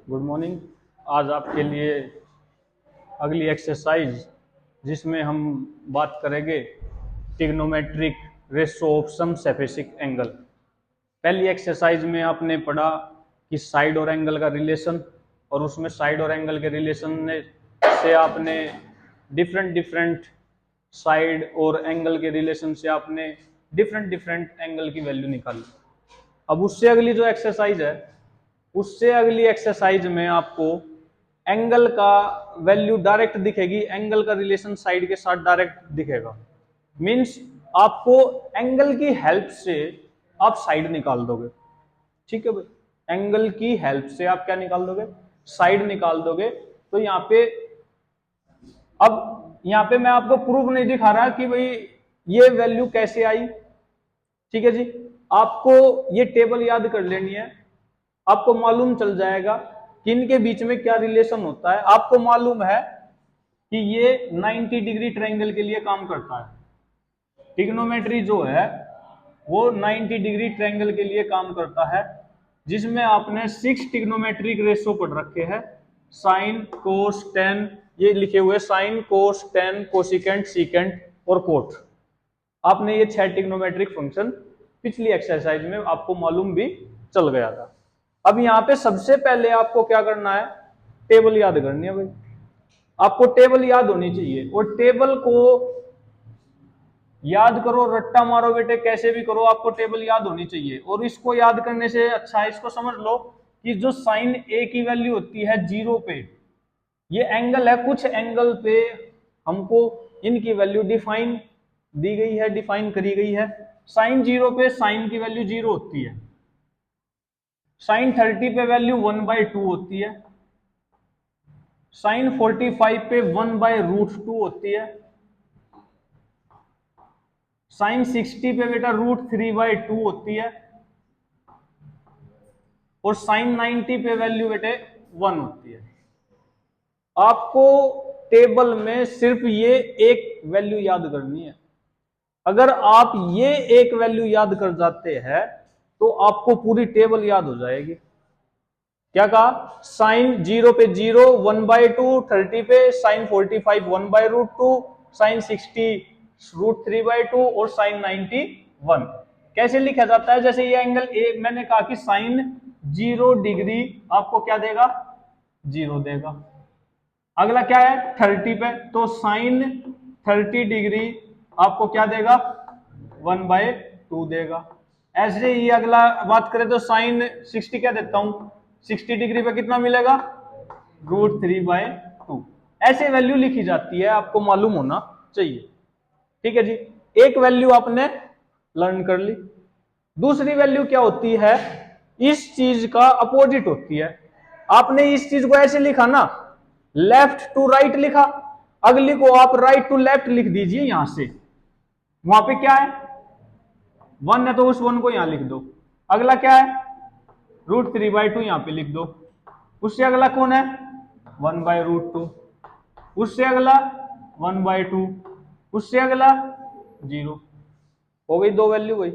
Good morning. आज आपके लिए अगली एक्सरसाइज जिसमें हम बात करेंगे trigonometric ratio of some specific angle. पहली एक्सरसाइज में आपने पढ़ा कि साइड और एंगल का रिलेशन, और उसमें साइड और एंगल के रिलेशन से आपने डिफरेंट डिफरेंट साइड और एंगल के रिलेशन से आपने डिफरेंट डिफरेंट एंगल की वैल्यू निकाली। अब उससे अगली जो एक्सरसाइज है, उससे अगली एक्सरसाइज में आपको एंगल का वैल्यू डायरेक्ट दिखेगी, एंगल का रिलेशन साइड के साथ डायरेक्ट दिखेगा। मींस आपको एंगल की हेल्प से आप साइड निकाल दोगे। ठीक है भाई, एंगल की हेल्प से आप क्या निकाल दोगे? साइड निकाल दोगे। तो यहाँ पे अब यहाँ पे मैं आपको प्रूफ नहीं दिखा रहा कि भाई ये वैल्यू कैसे आई। ठीक है जी, आपको ये टेबल याद कर लेनी है। आपको मालूम चल जाएगा कि इनके बीच में क्या रिलेशन होता है। आपको मालूम है कि ये 90 डिग्री ट्रायंगल के लिए काम करता है। ट्रिग्नोमेट्री जो है वो 90 डिग्री ट्रायंगल के लिए काम करता है, जिसमें आपने 6 ट्रिग्नोमेट्रिक रेशो पढ़ रखे हैं। साइन, कोस, टेन, ये लिखे हुए साइन, कोस, टेन, कोसिकेंट, सीकेंट और कोट। आपने ये 6 ट्रिग्नोमेट्रिक फंक्शन पिछली एक्सरसाइज में आपको मालूम भी चल गया था। अब यहाँ पे सबसे पहले आपको क्या करना है? टेबल याद करनी है भाई। आपको टेबल याद होनी चाहिए, और टेबल को याद करो, रट्टा मारो बेटे, कैसे भी करो, आपको टेबल याद होनी चाहिए। और इसको याद करने से अच्छा है, इसको समझ लो कि जो साइन ए की वैल्यू होती है 0 पे, ये एंगल है, कुछ एंगल पे हमको इनकी वैल्यू डिफाइन दी गई है, डिफाइन करी गई है। साइन 0 पे साइन की वैल्यू 0 होती है। साइन 30 पे वैल्यू 1/2 होती है। साइन 45 पे 1/√2 होती है। साइन 60 पे बेटा √3/2 होती है। और साइन 90 पे वैल्यू बेटे 1 होती है। आपको टेबल में सिर्फ ये एक वैल्यू याद करनी है। अगर आप ये एक वैल्यू याद कर जाते हैं तो आपको पूरी टेबल याद हो जाएगी। क्या कहा? साइन 0 पे 0 1/2, 30 पे साइन 45 1/√2, साइन 60 √3/2 और साइन 90 1। कैसे लिखा जाता है? जैसे ये एंगल ए, मैंने कहा कि साइन 0 डिग्री आपको क्या देगा? 0 देगा। अगला क्या है? 30 पे, तो साइन 30 डिग्री आपको क्या देगा? 1/2 देगा। ऐसे ही अगला बात करें तो साइन 60 क्या देता हूं? 60 डिग्री पे कितना मिलेगा? √3/2। ऐसे वैल्यू लिखी जाती है, आपको मालूम होना चाहिए। ठीक है जी, एक वैल्यू आपने लर्न कर ली। दूसरी वैल्यू क्या होती है? इस चीज का अपोजिट होती है। आपने इस चीज को ऐसे लिखा ना, लेफ्ट टू राइट लिखा, अगली को आप राइट टू लेफ्ट लिख दीजिए। यहां से वहां पे क्या है? 1 है तो उस 1 को यहां लिख दो। अगला क्या है? √3/2 यहां पे लिख दो। उससे अगला कौन है? 1/√2। उससे अगला 1/2। उससे अगला 0। हो गई 2 वैल्यू गई।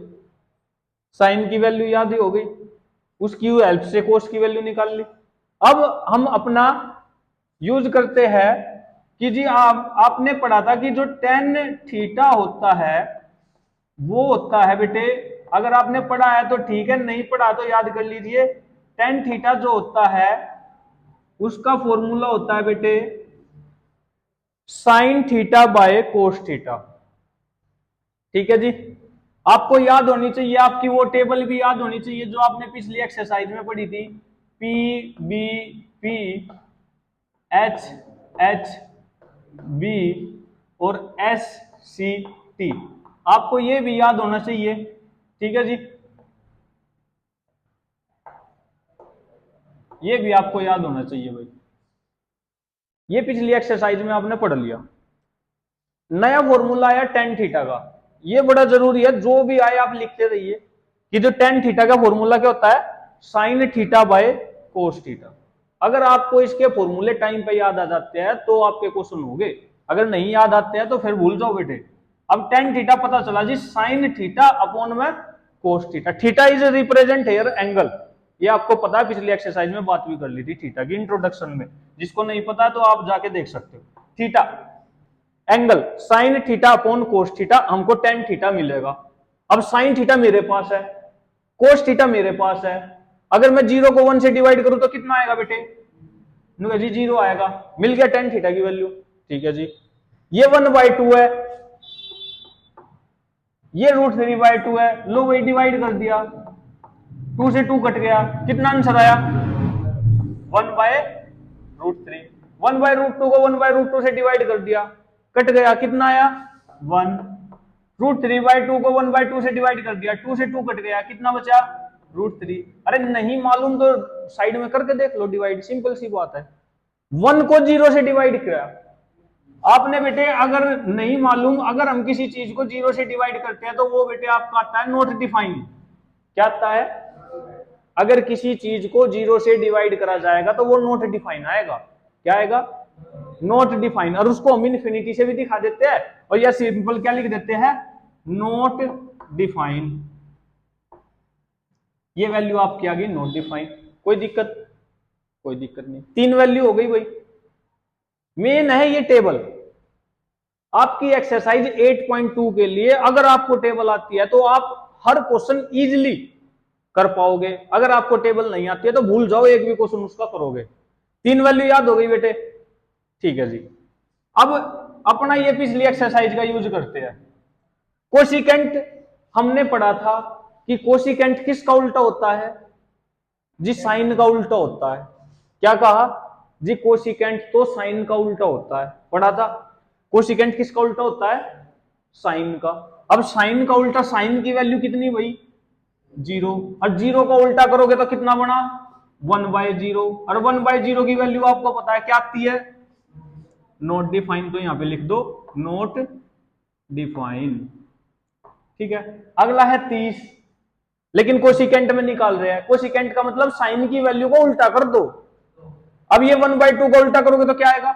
साइन की वैल्यू याद ही हो गई, उसकी हेल्प से कोस की वैल्यू निकाल ली। अब हम अपना यूज करते हैं कि जी आपने पढ़ा था कि जो टेन थीटा होता है वो होता है बेटे, अगर आपने पढ़ा है तो ठीक है, नहीं पढ़ा तो याद कर लीजिए। टेन थीटा जो होता है उसका फॉर्मूला होता है बेटे sine theta by cos theta. ठीक है जी, आपको याद होनी चाहिए, आपकी वो टेबल भी याद होनी चाहिए जो आपने पिछली एक्सरसाइज में पढ़ी थी। P B P, H H B और एस सी टी। आपको ये भी याद होना चाहिए। ठीक है जी, ये भी आपको याद होना चाहिए भाई। ये पिछली एक्सरसाइज में आपने पढ़ लिया। नया फॉर्मूला आया टेन थीटा का, ये बड़ा जरूरी है, जो भी आए आप लिखते रहिए कि जो टेन थीटा का फॉर्मूला क्या होता है? Sine theta by cos theta. अगर आपको इसके फॉर्मूले टाइम पे याद आ जाते हैं तो आपके क्वेश्चन हो गए, अगर नहीं याद आते हैं तो फिर भूल जाओ बेटे। अब टेन थीटा पता चला जी, साइन थीटा अपॉन में cos theta. Theta is represent here angle. ये आपको पता है, पिछली एक्सरसाइज में बात भी कर ली थी थीटा की इंट्रोडक्शन में, जिसको नहीं पता है तो आप जाके देख सकते हो। Theta angle sine theta upon cos theta, हमको टेन थीटा मिलेगा। अब साइन थीटा मेरे पास है, कोस थीटा मेरे पास है, अगर मैं 0 को 1 से डिवाइड करूं तो कितना आएगा बेटे? जी 0 आएगा। मिल गया टेन थीटा की वैल्यू। ठीक है जी, ये 1/2 है, ये √3/2 है। लो वही डिवाइड कर दिया, 2 से 2 कट गया, कितना आंसर आया? 1/√3। 1/√2 को 1/√2 से डिवाइड कर दिया, कट गया, कितना आया? 1। √3/2 को 1/2 से डिवाइड कर दिया, 2 से 2 कट गया, कितना बचा? √3। अरे नहीं मालूम तो साइड में करके देख लो डिवाइड, सिंपल सी बात है। 1 को 0 से डिवाइड किया आपने बेटे, अगर नहीं मालूम, अगर हम किसी चीज को 0 से डिवाइड करते हैं तो वो बेटे आपका आता है नॉट डिफाइन। क्या आता है? अगर किसी चीज को 0 से डिवाइड करा जाएगा तो वो नॉट डिफाइन आएगा। क्या आएगा? Not define. और उसको हम इन्फिनिटी से भी दिखा देते हैं, और या सिंपल क्या लिख देते हैं? Not define. ये वैल्यू आपकी आ गई नॉट डिफाइन। कोई दिक्कत? कोई दिक्कत नहीं। 3 वैल्यू हो गई भाई। मेन है ये टेबल। आपकी एक्सरसाइज 8.2 के लिए अगर आपको टेबल आती है तो आप हर क्वेश्चन इजीली कर पाओगे। अगर आपको टेबल नहीं आती है तो भूल जाओ, एक भी क्वेश्चन उसका करोगे। 3 वैल्यू याद हो गई बेटे? ठीक है जी। अब अपना ये पिछली एक्सरसाइज का यूज करते हैं। कोसिकेंट हमने पढ़ा था कि कोसिकेंट किसका उल्टा होता है? जी साइन का उल्टा होता है। क्या कहा जी? कोसिकेंट तो साइन का उल्टा होता है, पढ़ा था। कोसिकेंट किसका उल्टा होता है? साइन का। अब साइन का उल्टा, साइन की वैल्यू कितनी भाई? 0। और 0 को उल्टा करोगे तो कितना बना? 1/0। और 1/0 की वैल्यू आपको पता है क्या आती है? Not define. तो यहां पे लिख दो नॉट डिफाइन। ठीक है। अगला है 30, लेकिन कोसिकेंट में निकाल रहे हैं। कोसिकेंट का मतलब साइन की वैल्यू को उल्टा कर दो। अब ये 1/2 को उल्टा करोगे तो क्या आएगा?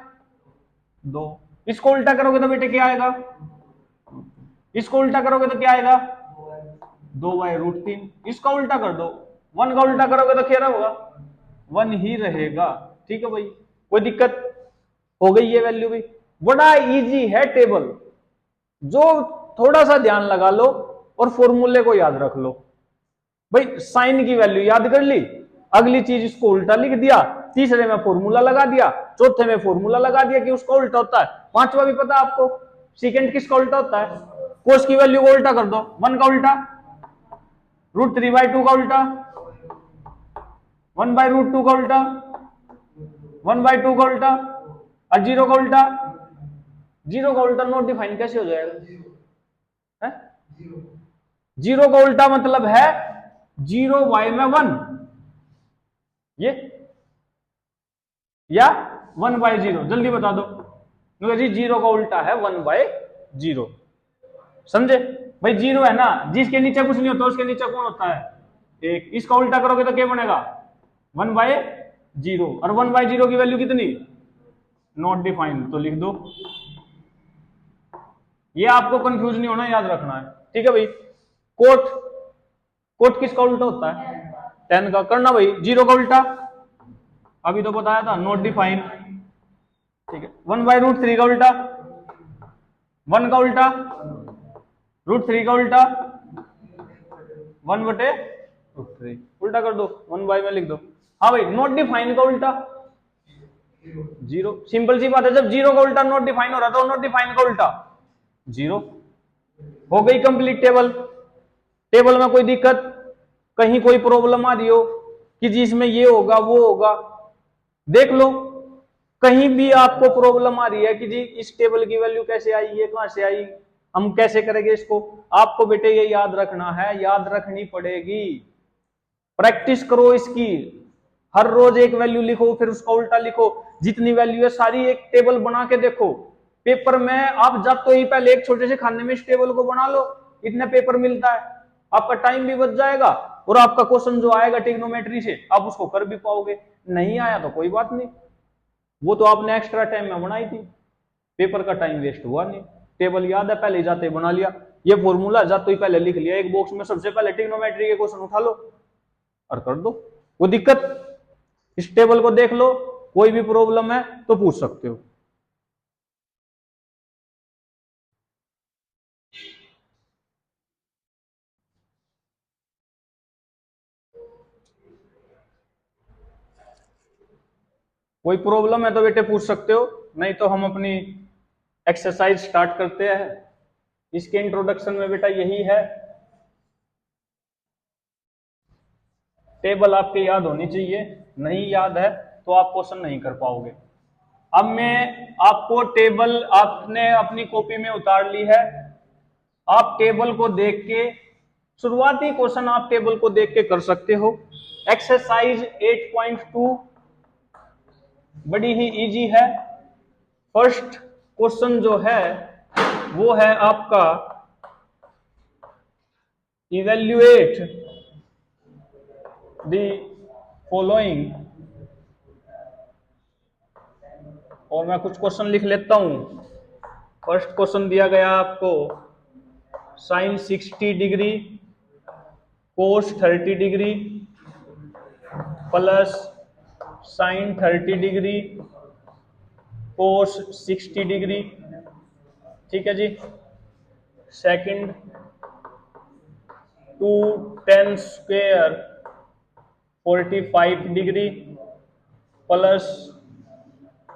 2। इसको उल्टा करोगे तो बेटे क्या आएगा? इसको उल्टा करोगे तो क्या आएगा? 2/√3। इसका उल्टा कर दो, 1 का उल्टा करोगे तो क्या होगा? 1 ही रहेगा। ठीक है भाई, कोई दिक्कत? हो गई ये वैल्यू भी। बड़ा इजी है टेबल, जो थोड़ा सा ध्यान लगा लो और फॉर्मूले को याद रख लो। भाई साइन की वैल्यू याद कर ली, अगली चीज इसको उल्टा लिख दिया, तीसरे में फॉर्मूला लगा दिया, चौथे में फॉर्मूला लगा दिया कि उसका उल्टा होता है, पांचवा भी पता आपको सेकंड किसका उल्टा होता है? कोस की वैल्यू को उल्टा कर दो, 1 का उल्टा, √3/2 का उल्टा, 1/√2 का उल्टा, 1/2 का उल्टा, और 0 का उल्टा। 0 का उल्टा नॉट डिफाइन कैसे हो जाएगा? 0 का उल्टा मतलब है 0y में 1, ये या 1/0, जल्दी बता दो। जी 0 का उल्टा है 1/0, समझे भाई? 0 है ना, जिसके नीचे कुछ नहीं होता उसके नीचे कौन होता है? 1। इसका उल्टा करोगे तो क्या बनेगा? 1/0। और 1/0 की वैल्यू कितनी? Not defined. तो लिख दो, ये आपको कंफ्यूज नहीं होना, याद रखना है। ठीक है भाई। कोट, कोट किसका उल्टा होता है? 10 का। करना भाई 0 का उल्टा, अभी तो बताया था, नॉट डिफाइन। ठीक है। 1/√3 का उल्टा, 1 का उल्टा, √3 का उल्टा, 1/√3 उल्टा कर दो, 1 में लिख दो। हाँ भाई, नॉट डिफाइन का उल्टा 0। सिंपल सी बात है, जब 0 का उल्टा नॉट डिफाइन हो रहा तो नॉट डिफाइन का उल्टा 0। हो गई कंप्लीट टेबल। टेबल में कोई दिक्कत, कहीं कोई प्रॉब्लम आ रही हो कि जी इसमें ये होगा वो होगा, देख लो। कहीं भी आपको प्रॉब्लम आ रही है कि जी इस टेबल की वैल्यू कैसे आई, ये कहां से आई, हम कैसे करेंगे इसको, आपको बेटे ये याद रखना है, याद रखनी पड़ेगी। प्रैक्टिस करो इसकी, हर रोज एक वैल्यू लिखो, फिर उसका उल्टा लिखो, जितनी वैल्यू है सारी एक टेबल बना के देखो। पेपर में आप जब तो ही पहले एक छोटे से खाने में इस टेबल को बना लो, इतने पेपर मिलता है, आपका टाइम भी बच जाएगा और आपका क्वेश्चन जो आएगा ट्रिग्नोमेट्री से आप उसको कर भी पाओगे। नहीं आया तो कोई बात नहीं, वो तो आपने एक्स्ट्रा टाइम में बनाई थी, पेपर का टाइम वेस्ट हुआ नहीं। टेबल याद है, पहले जाते बना लिया, ये फॉर्मूला जाते ही पहले लिख लिया, एक बॉक्स में सबसे पहले ट्रिग्नोमेट्री के क्वेश्चन उठा लो और कर दो। वो दिक्कत, इस टेबल को देख लो, कोई भी प्रॉब्लम है तो पूछ सकते हो। कोई प्रॉब्लम है तो बेटे पूछ सकते हो, नहीं तो हम अपनी एक्सरसाइज स्टार्ट करते हैं। इसके इंट्रोडक्शन में बेटा यही है, टेबल आपके याद होनी चाहिए, नहीं याद है तो आप क्वेश्चन नहीं कर पाओगे। अब मैं आपको टेबल आपने अपनी कॉपी में उतार ली है, आप टेबल को देख के शुरुआती क्वेश्चन आप टेबल को देख के कर सकते हो। एक्सरसाइज 8.2 बड़ी ही इजी है। फर्स्ट क्वेश्चन जो है वो है आपका इवेल्युएट द फॉलोइंग, और मैं कुछ क्वेश्चन लिख लेता हूं। फर्स्ट क्वेश्चन दिया गया आपको sine 60 degree cos 30 degree plus sine 30 degree cos 60 degree, ठीक है जी। Second 2 tan square 45 degree plus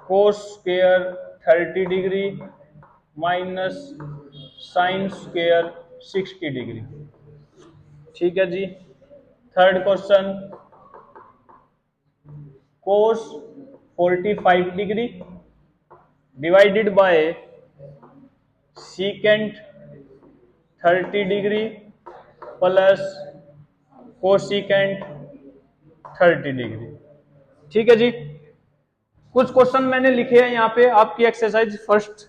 cos square 30 degree minus sine square 60 degree, ठीक है जी। Third question cos 45 degree divided by secant 30 degree plus cosecant 30 degree, ठीक है जी। कुछ question मैंने लिखे हैं यहाँ पे आपकी एक्सरसाइज फर्स्ट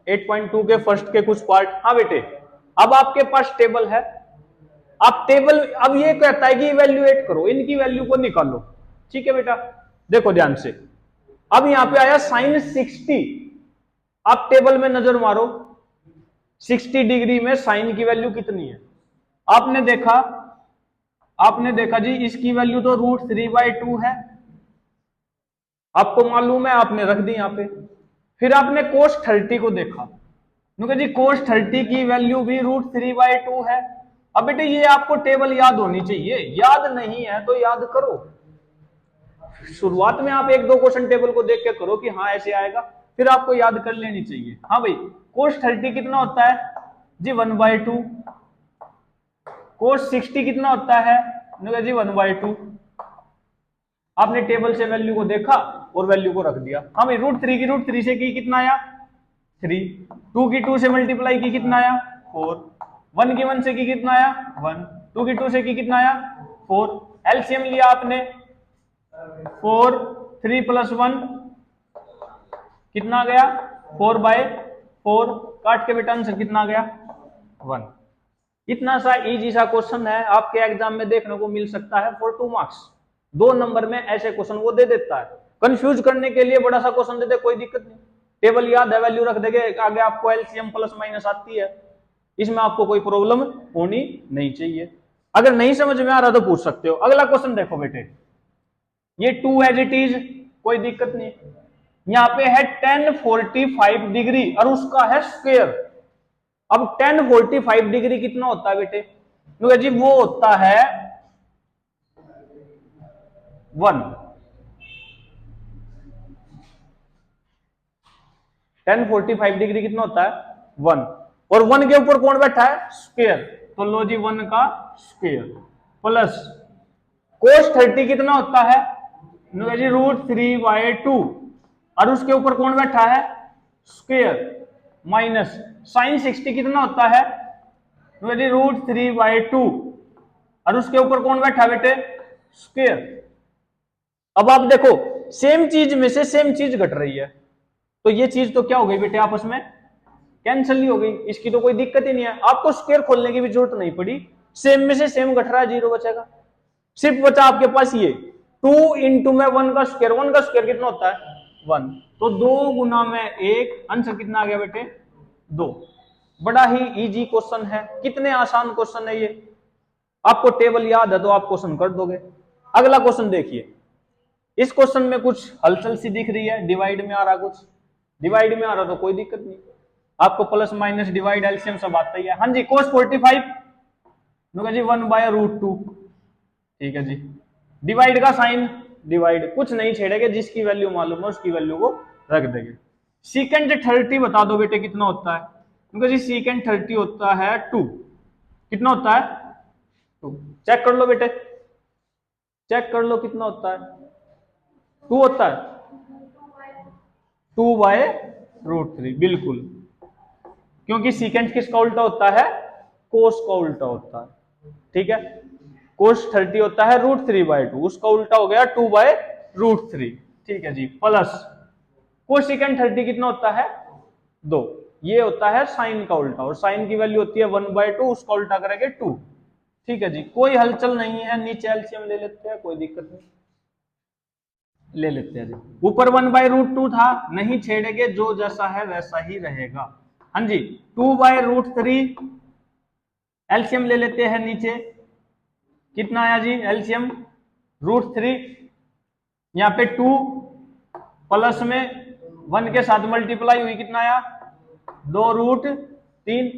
8.2 के फर्स्ट के कुछ पार्ट। हाँ बेटे, अब आपके पास टेबल है, आप टेबल, अब ये कहता है कि इवैल्यूएट करो, इनकी वैल्यू को निकालो, ठीक है बेटा। देखो ध्यान से, अब यहाँ पे आया साइन 60, आप टेबल में नजर मारो 60 डिग्री में साइन की वैल्यू कितनी है। आपने देखा जी इसकी वैल्यू तो √3/2 है, आपको मालूम है, आपने रख दी यहाँ पे। फिर आपने कोस 30 को देखा, क्योंकि जी कोस 30 की वैल्यू भी √3/2 है। अब बेटे ये आपको टेबल याद होनी चाहिए, याद नहीं है तो याद करो। शुरुआत में आप 1-2 क्वेश्चन टेबल को देख के करो कि हाँ ऐसे आएगा, फिर आपको याद कर लेनी चाहिए। हाँ भाई, कोस 30 कितना होता है जी 1/2, कोस 60 कितना होता है जी 1/2। आपने टेबल से वैल्यू को देखा और वैल्यू को रख दिया। हाँ भाई, √3 की √3 से की कितना आया 3, 2 की 2 से मल्टीप्लाई की कितना आया 4, 1 की 1 से की कितना आया 1, 2 की 2 से की कितना आया 4, एलसीएम लिया आपने 4, 3 + 1 कितना आ गया 4/4, काट के बेटा आंसर कितना आ गया 1। इतना सा इजी सा क्वेश्चन है, आपके एग्जाम में देखने को मिल सकता है फॉर 2 मार्क्स। 2 नंबर में ऐसे क्वेश्चन वो दे देता है, कंफ्यूज करने के लिए बड़ा सा क्वेश्चन दे दे, कोई दिक्कत नहीं, टेबल याद है, वैल्यू रख देंगे, आगे आपको एलसीएम प्लस माइनस आती है, इसमें आपको कोई प्रॉब्लम होनी नहीं चाहिए। अगर नहीं समझ में आ रहा तो पूछ सकते हो। अगला क्वेश्चन देखो बेटे, ये 2 एज इट इज, कोई दिक्कत नहीं। यहाँ पे है tan 45 डिग्री और उसका है स्क्वायर। अब tan 45 डिग्री कितना होता है बेटे जी, वो होता है 1। tan 45 डिग्री कितना होता है 1, और 1 के ऊपर कौन बैठा है स्क्वायर, तो लो जी 1 का स्क्वायर प्लस cos 30 कितना होता है जी √3/2, और उसके ऊपर कौन बैठा है स्क्वायर, माइनस sin 60 कितना होता है जी √3/2, और उसके ऊपर कौन बैठा बेटे स्क्वायर। अब आप देखो सेम चीज में से सेम चीज घट रही है, तो ये चीज तो क्या हो गई बेटे आपस में कैंसिल ही हो गई, इसकी तो कोई दिक्कत ही नहीं है, आपको स्क्वायर खोलने की भी जरूरत नहीं पड़ी, सेम में से सेम घट रहा है, 0 बचेगा। सिर्फ बचा आपके पास ये 2 × में 1 का स्क्वायर, 1 का स्क्वायर कितना होता है 1, तो 2 × में 1, आंसर कितना आ गया बेटे 2। बड़ा ही इजी क्वेश्चन है, कितने आसान क्वेश्चन है ये, आपको टेबल याद है तो आप क्वेश्चन कर दोगे। अगला क्वेश्चन देखिए, इस क्वेश्चन में कुछ हलचल सी दिख रही है, डिवाइड में आ रहा, कुछ डिवाइड में आ रहा तो कोई दिक्कत नहीं, आपको प्लस माइनस डिवाइड एलसीएम सब आता ही है। हाँ जी, cos 45 जी 1/√2, ठीक है जी। डिवाइड का साइन, डिवाइड कुछ नहीं छेड़ेंगे, जिसकी वैल्यू मालूम है उसकी वैल्यू को रख देंगे। सीकेंड 30 बता दो बेटे कितना होता है, जी सीकेंड 30 होता है 2, कितना होता है 2, चेक कर लो बेटे, चेक कर लो कितना होता है, 2 होता है, 2/√3 बिल्कुल, क्योंकि सीकेंड किसका उल्टा होता है, कोस का उल्टा होता है, ठीक है। कोस 30 होता है √3/2, उसका उल्टा हो गया 2/√3, ठीक है जी। प्लस कोसिकेंड 30 कितना होता है 2, ये होता है साइन का उल्टा, और साइन की वैल्यू होती है 1/2, उसका उल्टा करेंगे 2, ठीक है जी। कोई हलचल नहीं है, नीचे एलसीएम ले लेते हैं, कोई दिक्कत नहीं, ले लेते हैं जी। ऊपर 1/√2 था, नहीं छेड़ेंगे, जो जैसा है वैसा ही रहेगा। हाँ जी, 2/√3 एलसीएम ले लेते हैं, नीचे कितना आया जी एलसीएम, √3, यहाँ पे 2 प्लस में 1 के साथ मल्टीप्लाई हुई, कितना आया 2√3,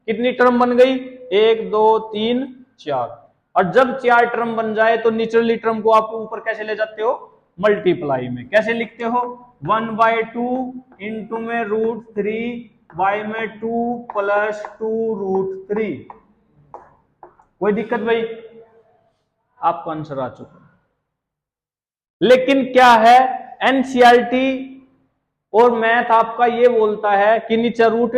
कितनी टर्म बन गई 1 2 3 4, और जब 4 टर्म बन जाए तो निचली टर्म को आप ऊपर कैसे ले जाते हो, मल्टीप्लाई में, कैसे लिखते हो 1/2 इंटू में √3 y में 2 प्लस 2√3, कोई दिक्कत भाई, आपका आंसर आ चुका। लेकिन क्या है, एनसीईआरटी और मैथ आपका ये बोलता है कि नीचे रूट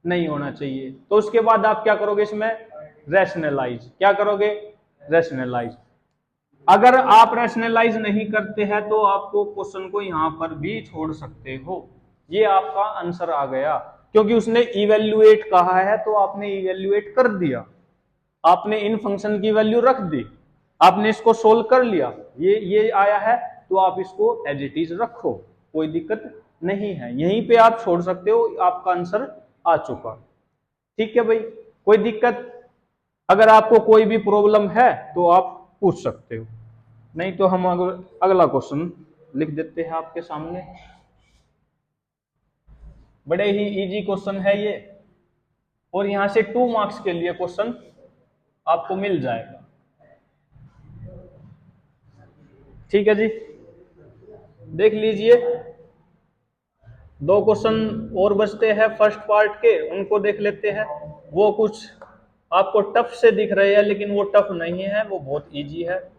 नहीं होना चाहिए, तो उसके बाद आप क्या करोगे, इसमें रैशनलाइज, क्या करोगे रैशनलाइज। अगर आप रैशनलाइज नहीं करते हैं तो आपको क्वेश्चन को यहां पर भी छोड़ सकते हो, ये आपका आंसर आ गया, क्योंकि उसने इवेल्युएट कहा है तो आपने इवेल्युएट कर दिया, आपने इन फंक्शन की वैल्यू रख दी, आपने इसको सोल्व कर लिया, ये आया है तो आप इसको एज इट इज रखो, कोई दिक्कत नहीं है, यहीं पे आप छोड़ सकते हो, आपका आंसर आ चुका, ठीक है भाई। कोई दिक्कत, अगर आपको कोई भी प्रॉब्लम है तो आप पूछ सकते हो, नहीं तो हम अगला क्वेश्चन लिख देते हैं आपके सामने। बड़े ही इजी क्वेश्चन है ये, और यहां से 2 मार्क्स के लिए क्वेश्चन आपको मिल जाएगा, ठीक है जी। देख लीजिए, 2 क्वेश्चन और बचते हैं फर्स्ट पार्ट के, उनको देख लेते हैं। वो कुछ आपको टफ से दिख रहे हैं, लेकिन वो टफ नहीं है, वो बहुत इजी है।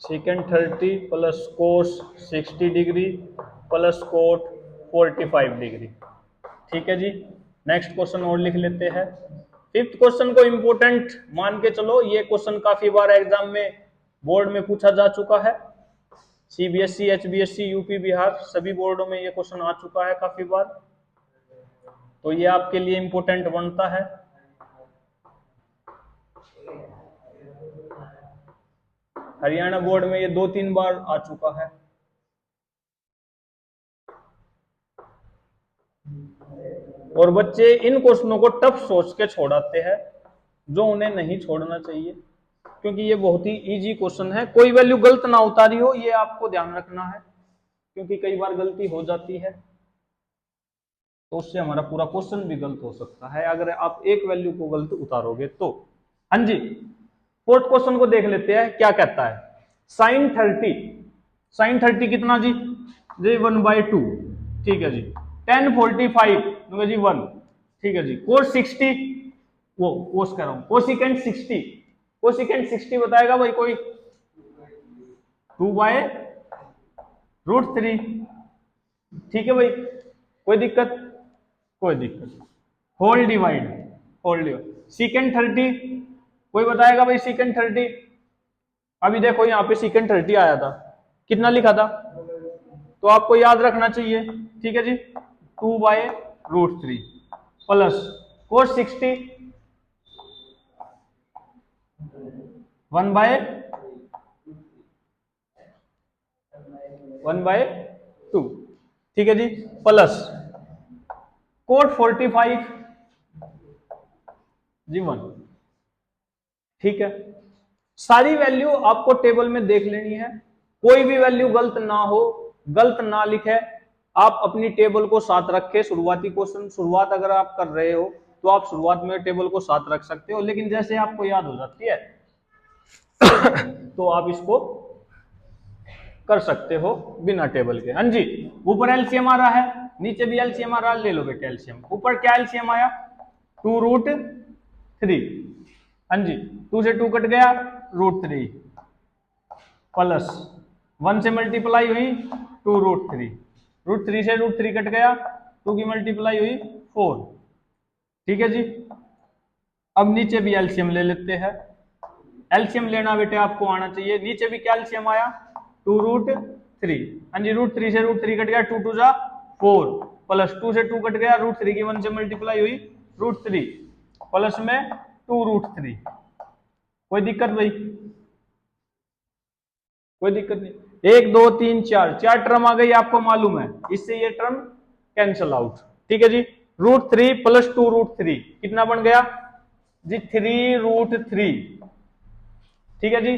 Second 30 plus cos 60 degree plus coat 45 degree, ठीक है जी। नेक्स्ट क्वेश्चन और लिख लेते हैं। फिफ्थ क्वेश्चन को इंपोर्टेंट मान के चलो, ये क्वेश्चन काफी बार एग्जाम में बोर्ड में पूछा जा चुका है, सीबीएसई एचबीएसई यूपी बिहार सभी बोर्डों में ये क्वेश्चन आ चुका है काफी बार, तो ये आपके लिए इंपोर्टेंट बनता है। हरियाणा बोर्ड में ये 2-3 बार आ चुका है। और बच्चे इन क्वेश्चनों को टफ सोच के छोड़ाते हैं, जो उन्हें नहीं छोड़ना चाहिए, क्योंकि ये बहुत ही इजी क्वेश्चन है। कोई वैल्यू गलत ना उतारी हो, ये आपको ध्यान रखना है, क्योंकि कई बार गलती हो जाती है तो उससे हमारा पूरा क्वेश्चन भी गलत हो सकता है, अगर आप एक वैल्यू को गलत उतारोगे तो। हाँ जी, फोर्थ क्वेश्चन को देख लेते हैं, क्या कहता है। साइन 30, साइन 30 कितना जी 1/2, ठीक है जी। tan 45 जी 1, ठीक है जी। cos 60, वो कोस कर रहा हूं, कोसिकेंट 60, कोसिकेंट 60 बताएगा भाई कोई, 2/√3, ठीक है भाई, कोई दिक्कत, कोई दिक्कत। Whole divide, whole divide, secant 30 कोई बताएगा भाई, सीकेंट 30, अभी देखो यहाँ पे सीकेंट 30 आया था, कितना लिखा था, तो आपको याद रखना चाहिए, ठीक है जी, 2/√3 प्लस cos 60 1/, 1/2, ठीक है जी, प्लस कोट 45 जी 1, ठीक है। सारी वैल्यू आपको टेबल में देख लेनी है, कोई भी वैल्यू गलत ना हो, गलत ना लिखे। आप अपनी टेबल को साथ रखे, शुरुआती क्वेश्चन शुरुआत अगर आप कर रहे हो तो आप शुरुआत में टेबल को साथ रख सकते हो, लेकिन जैसे आपको याद हो जाती है तो आप इसको कर सकते हो बिना टेबल के। हाँ जी, ऊपर एलसीएम आ रहा है, नीचे भी एलसीएम आ रहा है, ले लो बेटे एलसीएम। ऊपर क्या एलसीएम आया, 2√3, हाँ जी, 2 से 2 कट गया, √3 प्लस 1 से मल्टीप्लाई हुई 2√3, √3 से √3 कट गया, 2 की मल्टीप्लाई हुई 4, ठीक है जी। अब नीचे भी एलसीएम ले लेते हैं। एलसीएम लेना बेटे आपको आना चाहिए। नीचे भी क्या एलसीएम आया, 2√3, हाँ जी, √3 से √3 कट गया, 2 2 जा 4 प्लस 2 से 2 कट गया, √3 की 1 से मल्टीप्लाई हुई √3 प्लस में 2√3। कोई दिक्कत भाई, कोई दिक्कत नहीं। 1 2 3 4 4 टर्म आ गई, आपको मालूम है, इससे ये टर्म कैंसल आउट, ठीक है जी। √3 प्लस 2√3 कितना बन गया जी, 3√3, ठीक है जी।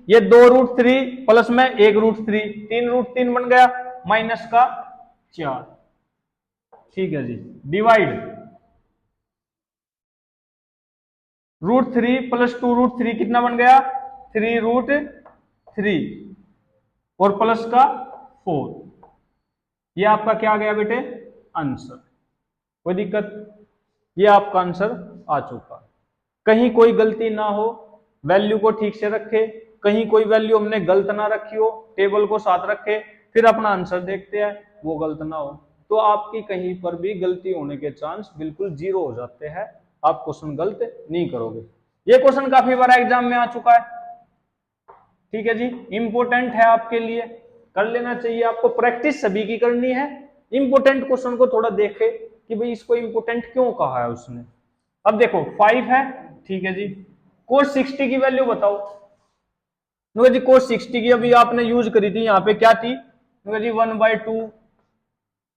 ये 2√3 प्लस में 1√3, 3√3 बन गया, माइनस का 4, ठीक है जी। डिवाइड √3 प्लस 2√3 कितना बन गया, 3√3 और प्लस का 4, ये आपका क्या आ गया बेटे, आंसर। कोई दिक्कत, ये आपका आंसर आ चुका। कहीं कोई गलती ना हो, वैल्यू को ठीक से रखे, कहीं कोई वैल्यू हमने गलत ना रखी हो, टेबल को साथ रखे, फिर अपना आंसर देखते हैं वो गलत ना हो, तो आपकी कहीं पर भी गलती होने के चांस बिल्कुल 0 हो जाते हैं, आप क्वेश्चन गलत नहीं करोगे। ये क्वेश्चन काफी बार एग्जाम में आ चुका है, ठीक है जी, इंपोर्टेंट है आपके लिए, कर लेना चाहिए आपको। प्रैक्टिस सभी की करनी है, इंपोर्टेंट क्वेश्चन को थोड़ा देखे कि भाई इसको इंपोर्टेंट क्यों कहा है उसने। अब देखो 5 है, ठीक है जी, कोस 60 की वैल्यू बताओ। जी कोस 60 की अभी आपने यूज करी थी, यहाँ पे क्या थी जी, 1/2,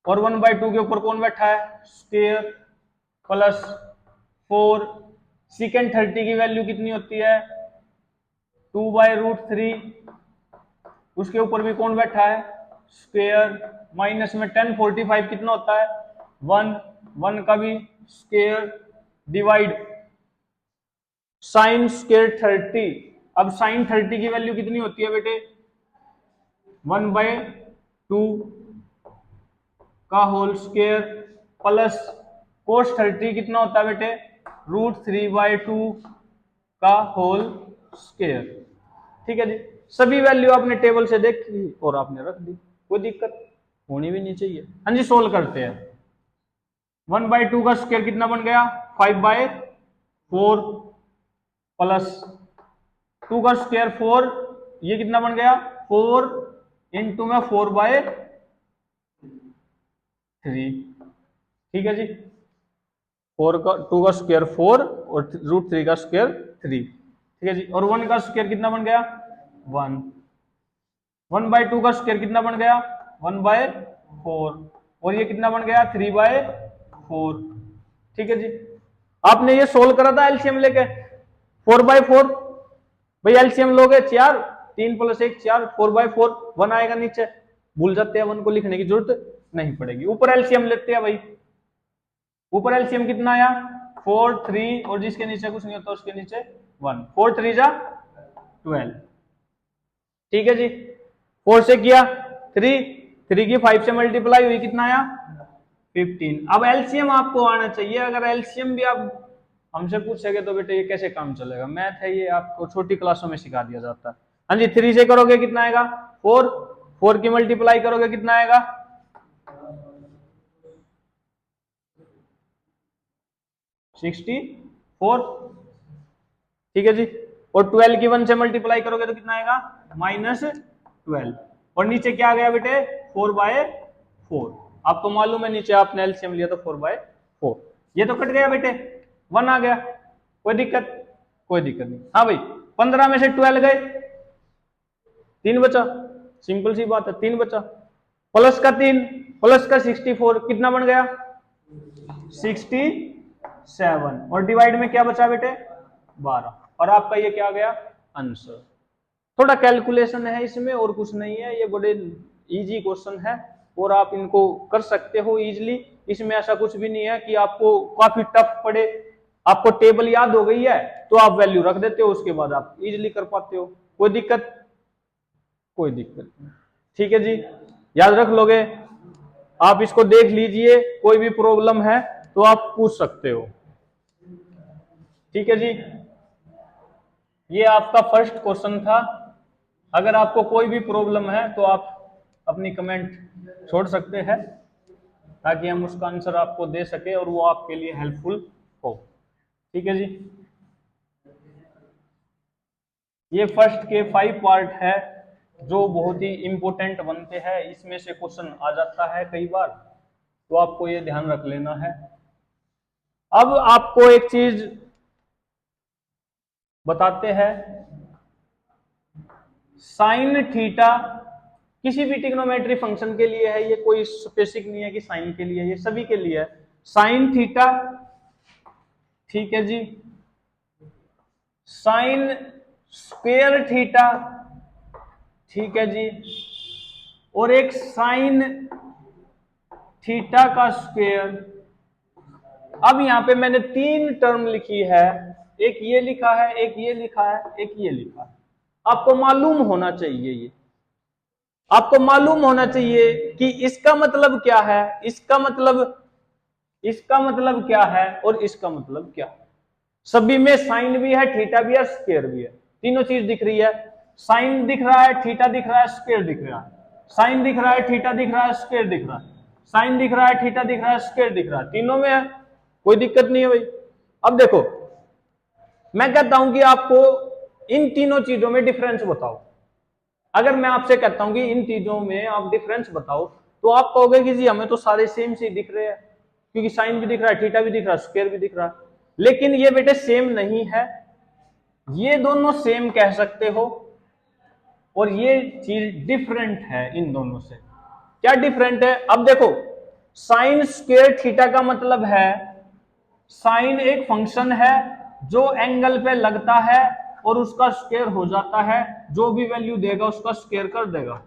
और 1/2 के ऊपर कौन बैठा है, स्क्वायर प्लस 4, सेकेंड 30 की वैल्यू कितनी होती है, 2/√3, उसके ऊपर भी कौन बैठा है, स्क्वायर, माइनस में 1045 कितना होता है, 1, 1 का भी स्क्वायर, डिवाइड साइन स्क्वायर 30। अब साइन 30 की वैल्यू कितनी होती है बेटे, 1/2 का होल स्क्वायर प्लस कोस 30 कितना होता है बेटे, √3/2 का होल स्क्वायर, ठीक है जी। सभी वैल्यू आपने टेबल से देखी और आपने रख दी, कोई दिक्कत होनी भी नहीं चाहिए। हाँ जी, सोल्व करते हैं। 1/2 का स्क्वायर कितना बन गया, 5/4 प्लस 2 का स्क्वायर 4, ये कितना बन गया, 4 इंटू में 4/3, ठीक है जी। 4 का 2 का स्क्वायर 4 और √3 का स्क्वायर 3, ठीक है जी। और 1 का स्क्वायर कितना बन गया, 1, 1/2 का स्क्वायर कितना बन गया, 1/4, और ये कितना बन गया, 3/4, ठीक है जी। आपने ये सोल्व करा था एलसीएम लेके, 4/4, भाई एलसीएम लोगे 4, 3 + 1 4, 4/4, 1 आएगा नीचे, भूल जाते हैं, 1 को लिखने की जरूरत नहीं पड़ेगी। ऊपर एलसीएम लेते हैं भाई, ऊपर एलसीएम कितना आया, 4 3, और जिसके नीचे कुछ नहीं होता उसके नीचे 1, 4 3 जा 12, ठीक है जी। 4 से किया 3, 3 की 5 से मल्टीप्लाई हुई, कितना आया 15। अब एलसीएम आपको आना चाहिए, अगर एलसीएम भी आप हमसे पूछेंगे तो बेटे ये कैसे काम चलेगा, मैथ है ये, आपको छोटी क्लासों में सिखा दिया जाता है। हाँ जी, 3 से करोगे कितना आएगा, 4, 4 की मल्टीप्लाई करोगे कितना आएगा, 64, ठीक है जी। और 12 की 1 से मल्टीप्लाई करोगे तो कितना आएगा, -12, और नीचे क्या आ गया बेटे, 4/4, आपको मालूम है नीचे आपने एलसीएम लिया तो 4/4, ये तो कट गया बेटे, 1 आ गया, कोई दिक्कत, कोई दिक्कत नहीं। हाँ भाई, 15 में से 12 गए, 3 बचा, सिंपल सी बात है, 3 बचा, प्लस का 3 प्लस का 64 कितना बन गया 67, और डिवाइड में क्या बचा बेटे 12, और आपका ये क्या आ गया आंसर। थोड़ा कैलकुलेशन है इसमें और कुछ नहीं है, ये बड़े इजी क्वेश्चन है और आप इनको कर सकते हो इजीली। इसमें ऐसा कुछ भी नहीं है कि आपको काफी टफ पड़े, आपको टेबल याद हो गई है तो आप वैल्यू रख देते हो, उसके बाद आप इजीली कर पाते हो, कोई दिक्कत नहीं। ठीक है जी, याद रख लोगे, आप इसको देख लीजिए, कोई भी प्रॉब्लम है तो आप पूछ सकते हो। ठीक है जी, ये आपका फर्स्ट क्वेश्चन था। अगर आपको कोई भी प्रॉब्लम है तो आप अपनी कमेंट छोड़ सकते हैं ताकि हम उसका आंसर आपको दे सके और वो आपके लिए हेल्पफुल हो। ठीक है जी, ये फर्स्ट के 5 पार्ट है जो बहुत ही इंपॉर्टेंट बनते हैं, इसमें से क्वेश्चन आ जाता है कई बार, तो आपको ये ध्यान रख लेना है। अब आपको एक चीज बताते हैं, साइन थीटा किसी भी ट्रिग्नोमेट्री फंक्शन के लिए है, ये कोई स्पेसिफिक नहीं है कि साइन के लिए, ये सभी के लिए है। साइन थीटा, ठीक है जी, साइन स्क्वायर थीटा, ठीक है जी, और एक साइन थीटा का स्क्वायर। अब यहां पे मैंने 3 टर्म लिखी है, एक ये लिखा है, एक ये लिखा है, एक ये लिखा है। आपको मालूम होना चाहिए, ये आपको मालूम होना चाहिए कि इसका मतलब क्या है, इसका मतलब क्या है और इसका मतलब क्या है। सभी में साइन भी है, थीटा भी है, स्क्वायर भी है, तीनों चीज दिख रही है। साइन दिख रहा है, थीटा दिख रहा है, स्क्वायर दिख रहा है, साइन दिख रहा है, थीटा दिख रहा है, स्क्वायर दिख रहा है, साइन दिख रहा है, थीटा दिख रहा है, स्क्वायर दिख रहा है, तीनों में है, कोई दिक्कत नहीं है भाई। अब देखो, मैं कहता हूं कि आपको इन तीनों चीजों में डिफरेंस बताओ। अगर मैं आपसे कहता हूं कि इन चीजों में आप डिफरेंस बताओ, तो आप कहोगे कि जी हमें तो सारे सेम से दिख रहे हैं, क्योंकि साइन भी दिख रहा है, थीटा भी दिख रहा है, स्क्वायर भी दिख रहा है। लेकिन ये बेटे सेम नहीं है, ये दोनों सेम कह सकते हो और ये चीज डिफरेंट है इन दोनों से। क्या डिफरेंट है? अब देखो, साइन स्क्वायर थीटा का मतलब है, साइन एक फंक्शन है जो एंगल पे लगता है और उसका स्क्वायर हो जाता है, जो भी वैल्यू देगा उसका स्क्वायर कर देगा।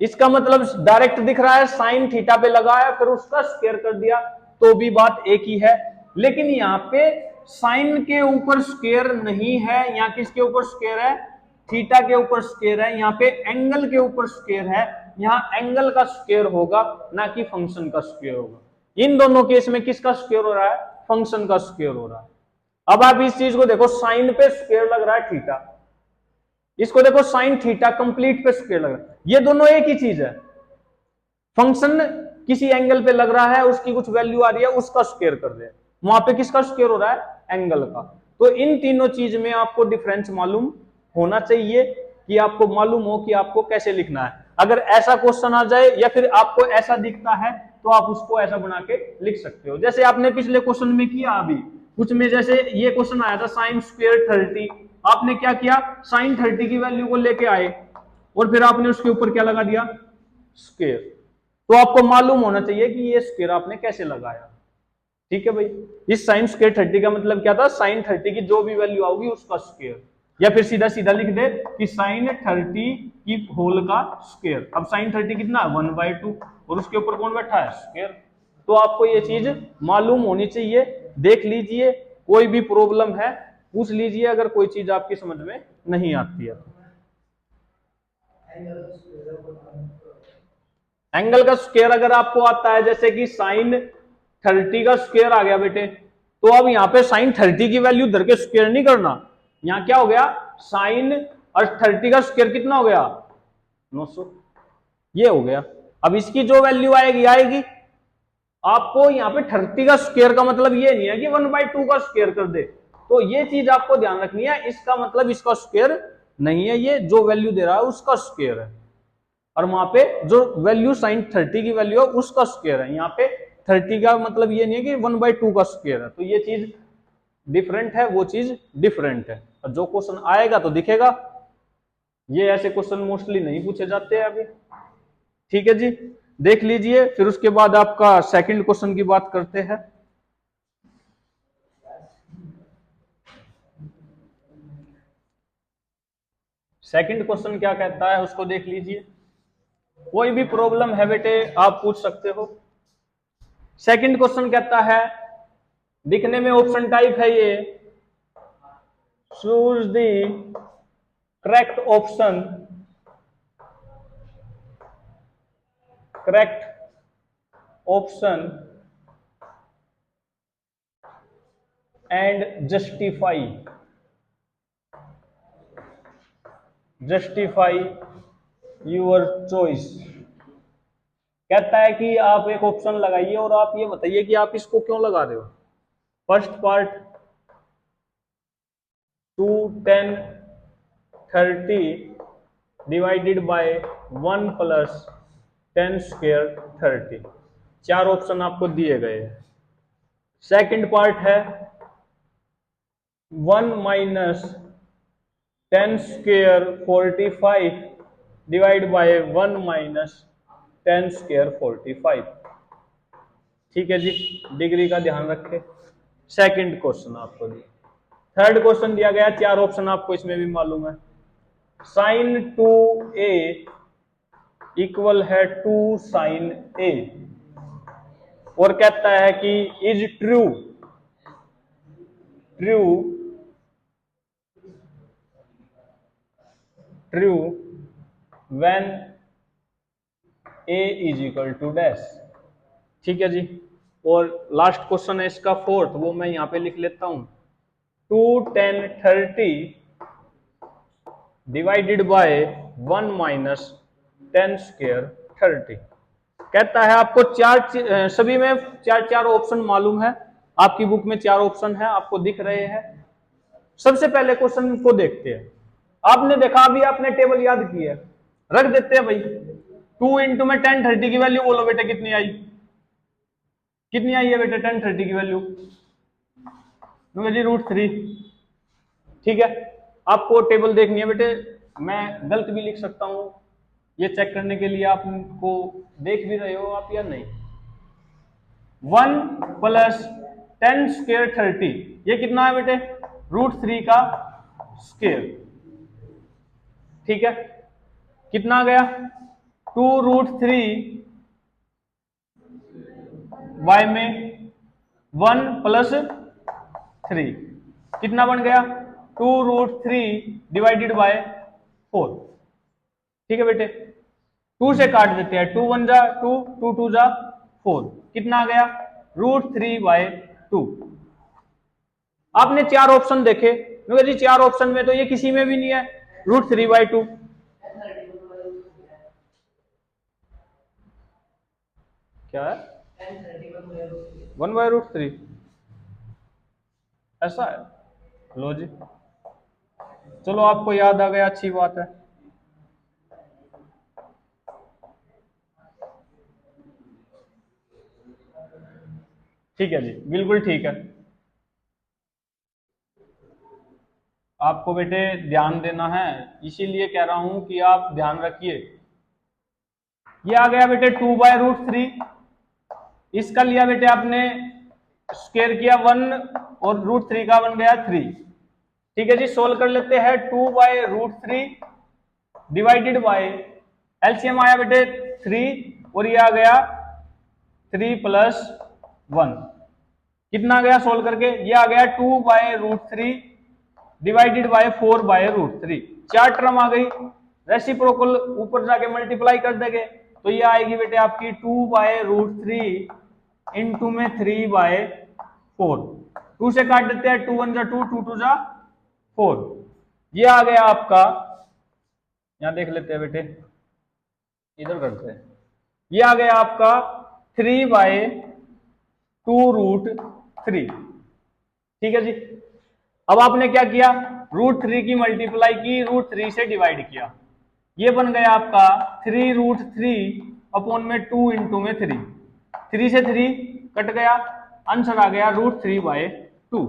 इसका मतलब डायरेक्ट दिख रहा है, साइन थीटा पे लगाया फिर उसका स्क्वायर कर दिया, तो भी बात एक ही है। लेकिन यहाँ पे साइन के ऊपर स्क्वायर नहीं है, यहाँ किसके ऊपर स्क्वायर है? थीटा के ऊपर स्क्वायर है। यहाँ पे एंगल के ऊपर स्क्वायर है, यहाँ एंगल का स्क्वायर होगा, ना कि फंक्शन का स्क्वायर होगा। इन दोनों केस में किसका स्क्वायर हो रहा है? फंक्शन का स्क्वायर हो रहा है। अब आप इस चीज को देखो, साइन पे स्क्वायर लग रहा है थीटा, इसको देखो साइन थीटा कंप्लीट पे स्क्वायर लग रहा है, ये दोनों एक ही चीज है। फंक्शन किसी एंगल पे लग रहा है, उसकी कुछ वैल्यू आ रही है, उसका स्क्वायर कर दे, वहां पे किसका स्क्वायर हो रहा है? एंगल का। तो इन तीनों चीज में आपको डिफरेंस मालूम होना चाहिए, कि आपको मालूम हो कि आपको कैसे लिखना है। अगर ऐसा क्वेश्चन आ जाए या फिर आपको ऐसा दिखता है तो आप उसको ऐसा बना के लिख सकते हो, जैसे आपने पिछले क्वेश्चन में किया। अभी कुछ में जैसे ये क्वेश्चन आया था साइन स्क्वायर 30, आपने क्या किया? साइन 30 की वैल्यू को लेके आए और फिर आपने उसके ऊपर क्या लगा दिया? स्क्वायर। तो आपको मालूम होना चाहिए कि ये स्क्वायर आपने कैसे लगाया। ठीक है भाई, इस साइन स्क्वायर 30 का मतलब क्या था? साइन 30 की जो भी वैल्यू आओगी उसका स्क्वायर, या फिर सीधा सीधा लिख दे कि साइन 30 की होल का स्क्वायर। अब साइन 30 कितना है? 1/2, और उसके ऊपर कौन बैठा है? स्क्वायर। तो आपको ये चीज मालूम होनी चाहिए। देख लीजिए, कोई भी प्रॉब्लम है पूछ लीजिए, अगर कोई चीज आपकी समझ में नहीं आती है। एंगल का स्क्वायर अगर आपको आता है, जैसे कि साइन 30 का स्क्वायर आ गया बेटे, तो अब यहाँ पे साइन 30 की वैल्यू धर के स्क्वायर नहीं करना। यहाँ क्या हो गया? साइन और 30 का स्क्वायर कितना हो गया? 900, ये हो गया। अब इसकी जो वैल्यू आएगी आएगी। आपको यहाँ पे 30 का स्क्वायर का मतलब ये नहीं है कि 1/2 का स्क्वायर कर दे, तो ये चीज आपको ध्यान रखनी है। इसका मतलब इसका स्क्वायर नहीं है, ये जो वैल्यू दे रहा है उसका स्क्वायर है, और वहां पे जो वैल्यू साइन 30 की वैल्यू है उसका स्क्वायर है। यहाँ पे 30 का मतलब ये नहीं है कि 1/2 का स्क्वायर है। तो ये चीज डिफरेंट है, वो चीज डिफरेंट है, और जो क्वेश्चन आएगा तो दिखेगा। ये ऐसे क्वेश्चन मोस्टली नहीं पूछे जाते हैं अभी। ठीक है जी, देख लीजिए, फिर उसके बाद आपका सेकंड क्वेश्चन की बात करते हैं। सेकंड क्वेश्चन क्या कहता है उसको देख लीजिए। कोई भी प्रॉब्लम है बेटे आप पूछ सकते हो। सेकंड क्वेश्चन कहता है, दिखने में ऑप्शन टाइप है ये, choose the correct option, correct option and justify your choice. कहता है कि आप एक ऑप्शन लगाइए और आप ये बताइए कि आप इसको क्यों लगा रहे हो। First part 2 10 30 divided by 1 plus 10 square 30, चार ऑप्शन आपको दिए गए हैं। सेकंड पार्ट है 1 minus 10 square 45 divide by 1 minus 10 square 45। ठीक है जी, डिग्री का ध्यान रखें। सेकंड क्वेश्चन आपको दिया। थर्ड क्वेश्चन दिया गया, चार ऑप्शन आपको इसमें भी मालूम है। साइन 2a इक्वल है 2 साइन a, और कहता है कि is true true true when a is equal to dash. ठीक है जी, और लास्ट क्वेश्चन है इसका फोर्थ, वो मैं यहां पे लिख लेता हूं। 2 10 30 डिवाइडेड बाय 1 माइनस 10 स्क्वायर 30। कहता है आपको सभी में चार चार ऑप्शन मालूम है, आपकी बुक में चार ऑप्शन है आपको दिख रहे हैं। सबसे पहले क्वेश्चन को देखते हैं। आपने देखा, अभी आपने टेबल याद की है, रख देते हैं भाई। 2 इंटू में 10 30 की वैल्यू बोलो बेटे कितनी आई, कितनी आई है बेटे 10 30 की वैल्यू? √3। ठीक है, आपको टेबल देखनी है बेटे, मैं गलत भी लिख सकता हूं, ये चेक करने के लिए आपको देख भी रहे हो आप या नहीं। 1 प्लस 10 स्क्वायर 30, ये कितना है बेटे? √3 का स्क्वायर। ठीक है, कितना आ गया? 2√3 y में 1 प्लस 3, कितना बन गया? 2√3 डिवाइडेड बाय 4। ठीक है बेटे, 2 से काट देते हैं, 2 1 जा 2, 2 2 जा 4, कितना आ गया? √3/2। आपने चार ऑप्शन देखे, जी चार ऑप्शन में तो ये किसी में भी नहीं है √3/2। क्या है? 1/√3, ऐसा है। लो जी, चलो आपको याद आ गया, अच्छी बात है। ठीक है जी, बिल्कुल ठीक है। आपको बेटे ध्यान देना है, इसीलिए कह रहा हूं कि आप ध्यान रखिए। ये आ गया बेटे 2/√3, इसका लिया बेटे आपने स्क्वायर किया 1 और √3 का बन गया 3। ठीक है जी, सोल्व कर लेते हैं। 2/√3 डिवाइडेड बाय, एलसीएम आया बेटे 3 और ये आ गया 3 + 1, कितना आ गया सोल्व करके? ये आ गया 2/√3 डिवाइडेड बाय 4/√3, चार टर्म आ गई, रेसिप्रोकल ऊपर जाके मल्टीप्लाई कर देंगे तो ये आएगी बेटे आपकी 2/√3 इंटू में 3/4। 2 से काट देते हैं, 2 1 जा 2, 2 2 जा 4, ये आ गया आपका, यहां देख लेते हैं बेटे, इधर करते हैं, ये आ गया आपका 3/2√3। ठीक है जी, अब आपने क्या किया? √3 की मल्टीप्लाई की, √3 से डिवाइड किया, ये बन गया आपका 3√3/2 इंटू में 3, 3 से 3 कट गया, आंसर आ गया √3/2।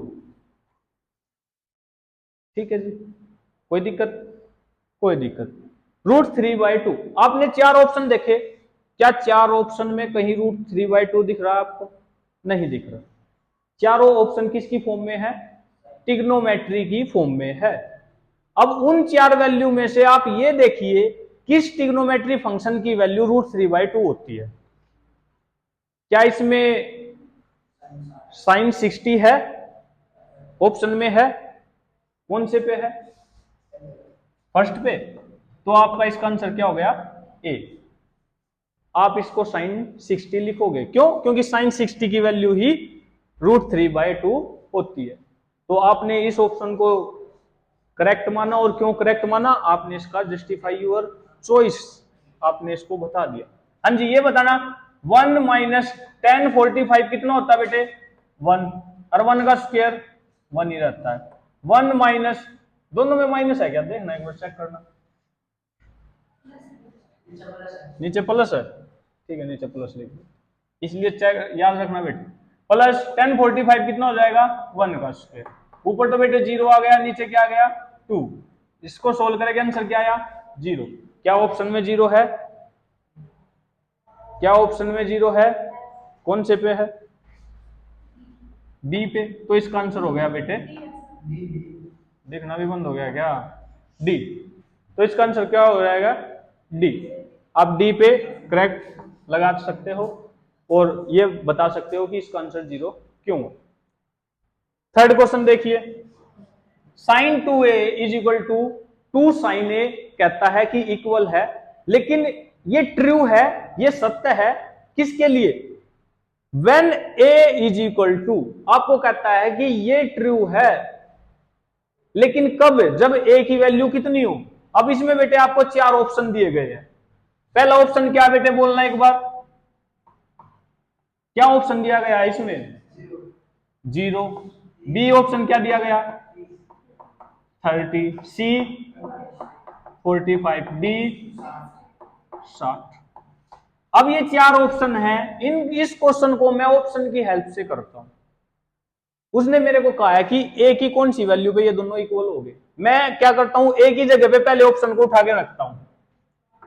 ठीक है जी, कोई दिक्कत? कोई दिक्कत। √3/2 आपने 4 ऑप्शन देखे, क्या 4 ऑप्शन में कहीं √3/2 दिख रहा है आपको? नहीं दिख रहा। चारों ऑप्शन किसकी फॉर्म में है? ट्रिग्नोमेट्री की फॉर्म में है। अब उन 4 वैल्यू में से आप ये देखिए किस ट्रिग्नोमेट्री फंक्शन की वैल्यू √3/2 होती है। क्या इसमें sin 60 है? ऑप्शन में है। कौन से पे है? फर्स्ट पे। तो आपका इसका आंसर क्या हो गया? ए। आप इसको sin 60 लिखोगे, क्यों? क्योंकि sin 60 की वैल्यू ही √3/2 होती है। तो आपने इस ऑप्शन को करेक्ट माना, और क्यों करेक्ट माना? आपने इसका जस्टिफाई योर चॉइस, आपने इसको बता दिया। हाँ जी, ये बताना 1 माइनस 1045 कितना होता है बेटे? 1, और 1 का स्क्वायर 1 ही रहता है। 1 माइनस, दोनों में माइनस है क्या? देखना एक बार, चेक करना। नीचे प्लस है, ठीक है, नीचे प्लस लिख दो, इसलिए चेक याद रखना बेटे। प्लस 1045 कितना हो जाएगा? 1 का स्क्वायर। ऊपर तो बेटे 0 आ गया, नीचे क्या आ गया? 2। इसको सोल्व करेंगे, आंसर क्या आया? 0। क्या ऑप्शन में 0 है? क्या ऑप्शन में 0 है? कौन से पे है? बी पे। तो इसका आंसर हो गया बेटे, देखना भी बंद हो गया क्या? डी। तो इसका आंसर क्या हो जाएगा? डी। आप डी पे करेक्ट लगा सकते हो और ये बता सकते हो कि इसका आंसर 0 क्यों है। थर्ड क्वेश्चन देखिए, sin 2a is equal to 2 sin a कहता है कि इक्वल है, लेकिन ये ट्रू है, ये सत्य है किसके लिए? when a is equal to, आपको कहता है कि ये ट्रू है, लेकिन कब? जब a की वैल्यू कितनी हो। अब इसमें बेटे आपको 4 ऑप्शन दिए गए हैं। पहला ऑप्शन क्या बेटे, बोलना एक बार, क्या ऑप्शन दिया गया है इसमें? 0। बी ऑप्शन क्या दिया गया? 30। सी 45। डी 60। अब ये 4 ऑप्शन हैं, इस क्वेश्चन को मैं ऑप्शन की हेल्प से करता हूं। उसने मेरे को कहा है कि ए की कौन सी वैल्यू पे ये दोनों इक्वल हो गए। मैं क्या करता हूं, ए की जगह पे पहले ऑप्शन को उठा के रखता हूं।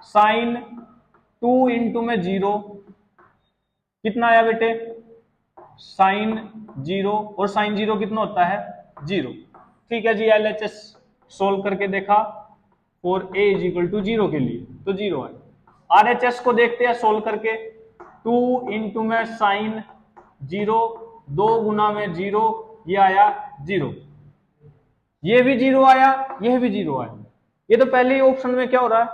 साइन 2 इंटू में 0 कितना आया बेटे? साइन 0, और साइन 0 कितना होता है? 0। ठीक है जी, LHS सोल्व करके देखा और a इज इक्वल टू 0 के लिए, तो 0 है। RHS को देखते हैं सोल्व करके, 2 इंटू में साइन 0, 2 गुना में 0, ये आया 0, ये भी 0 आया, यह भी 0 आया। ये तो पहले ही ऑप्शन में क्या हो रहा है?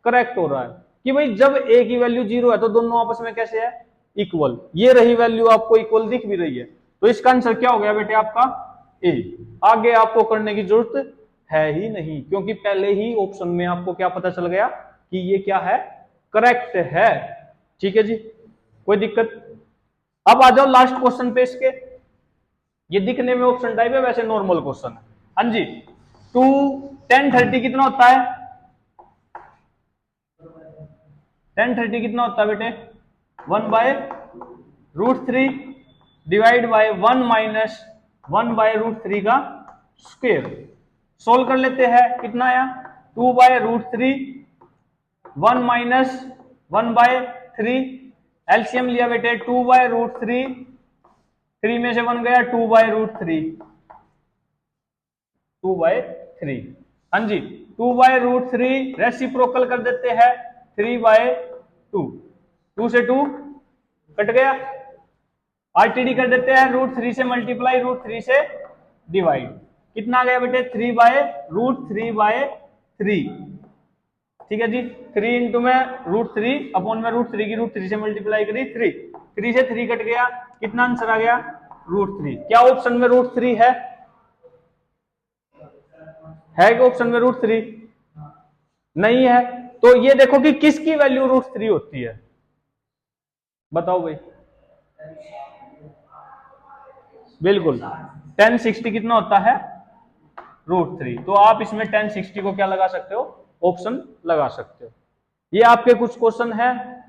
करेक्ट हो रहा है कि भाई जब a की वैल्यू 0 है तो दोनों आपस में कैसे है? इक्वल। ये रही वैल्यू आपको इक्वल दिख भी रही है, तो इसका आंसर क्या हो गया बेटे आपका? ए। आगे आपको करने की जरूरत है ही नहीं, क्योंकि पहले ही ऑप्शन में आपको क्या पता चल गया कि ये क्या है? करेक्ट है। ठीक है जी, कोई दिक्कत? अब आ जाओ लास्ट क्वेश्चन पे इसके। ये दिखने में ऑप्शन टाइप है, वैसे नॉर्मल क्वेश्चन है। हाँ जी, 2 10 30 कितना होता है? 10 30 कितना होता है बेटे? 1/√3 डिवाइड बाय 1 माइनस 1/√3 का स्क्वायर। सोल्व कर लेते हैं, कितना आया? 2/√3, 1 माइनस 1/3, एलसीएम लिया बेटे 2/√3, 3 में से 1 गया 2/√3, 2/3। हाँ जी, 2/√3 रेसिप्रोकल कर देते हैं 3/2, 2 से 2 कट गया, आरटीडी कर देते हैं, √3 से मल्टीप्लाई, √3 से डिवाइड, कितना आ गया बेटे? 3/√3/3। ठीक है जी, 3 इंटू में √3 अपॉन में √3 की √3 से मल्टीप्लाई करी 3 से 3 कट गया, कितना आंसर आ गया? √3। क्या ऑप्शन में √3 है? कि ऑप्शन में √3 नहीं है, तो ये देखो कि किसकी वैल्यू √3 होती है, बताओ भाई। बिल्कुल, 1060 कितना होता है? √3। तो आप इसमें 1060 को क्या लगा सकते हो? ऑप्शन लगा सकते हो। ये आपके कुछ क्वेश्चन है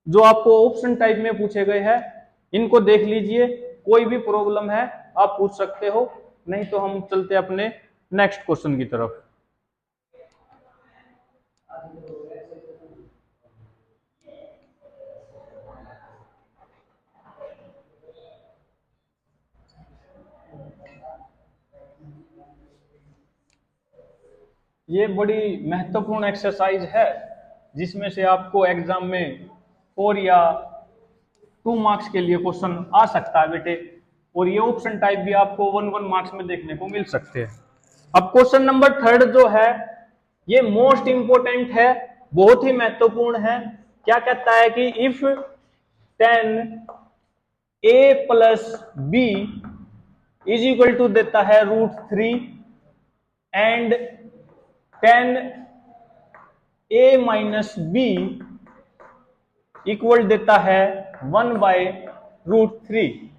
जो आपको ऑप्शन टाइप में पूछे गए हैं, इनको देख लीजिए, कोई भी प्रॉब्लम है आप पूछ सकते हो, नहीं तो हम चलते अपने नेक्स्ट क्वेश्चन की तरफ। ये बड़ी महत्वपूर्ण एक्सरसाइज है जिसमें से आपको एग्जाम में 4 या 2 मार्क्स के लिए क्वेश्चन आ सकता है बेटे, और ये ऑप्शन टाइप भी आपको 1 मार्क्स में देखने को मिल सकते हैं। अब क्वेश्चन नंबर 3 जो है ये मोस्ट इंपोर्टेंट है, बहुत ही महत्वपूर्ण है। क्या कहता है कि if 10a plus B is equal to देता है √3 and 10a minus B equal देता है 1/√3,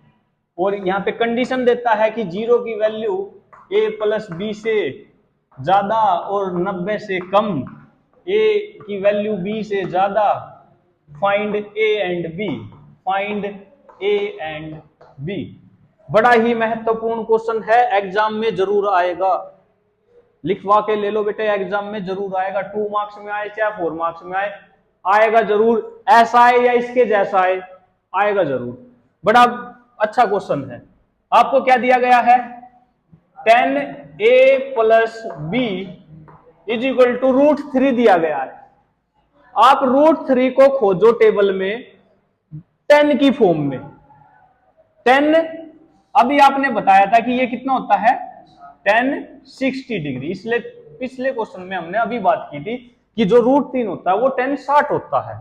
और यहां पे कंडीशन देता है कि 0 की वैल्यू a प्लस बी से ज्यादा और 90 से कम, a की वैल्यू b से ज्यादा, find a and b, find a and b। बड़ा ही महत्वपूर्ण क्वेश्चन है, एग्जाम में जरूर आएगा, लिखवा के ले लो बेटे, एग्जाम में जरूर आएगा, 2 मार्क्स में आए चाहे 4 मार्क्स में आए, आएगा जरूर, ऐसा आए या इसके जैसा आए, आएगा जरूर। बड़ा अच्छा क्वेश्चन है। आपको क्या दिया गया है, 10a plus B is equal to √3 दिया गया है। आप √3 को खोजो टेबल में 10 की फॉर्म में। 10 अभी आपने बताया था कि ये कितना होता है, 10 60 डिग्री, इसलिए पिछले क्वेश्चन में हमने अभी बात की थी कि जो √3 होता है वो 10 60 होता है।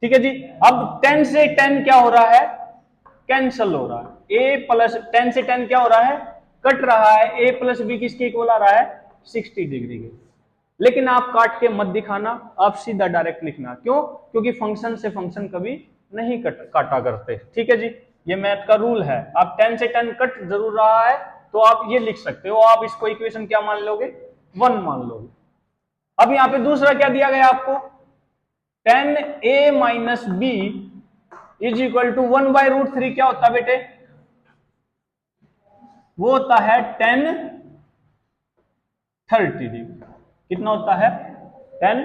ठीक है जी। अब 10 से 10 क्या हो रहा है, कैंसल हो रहा है, a प्लस 10 से 10 क्या हो रहा है, कट रहा है, a प्लस बी किसके इक्वल आ रहा है, 60 डिग्री के। लेकिन आप काट के मत दिखाना, आप सीधा डायरेक्ट लिखना, क्यों, क्योंकि फंक्शन से फंक्शन कभी नहीं काटा करते। ठीक है जी, ये मैथ का रूल है। आप 10 से 10 कट जरूर रहा है तो आप ये लिख सकते हो, आप इसको इक्वेशन क्या मान लोगे, 1 मान लोगे। अब यहां पे दूसरा क्या दिया गया आपको, 10a minus B is equal to 1/√3 क्या होता है बेटे, वो होता है 10 30 डिग्री। कितना होता है, 10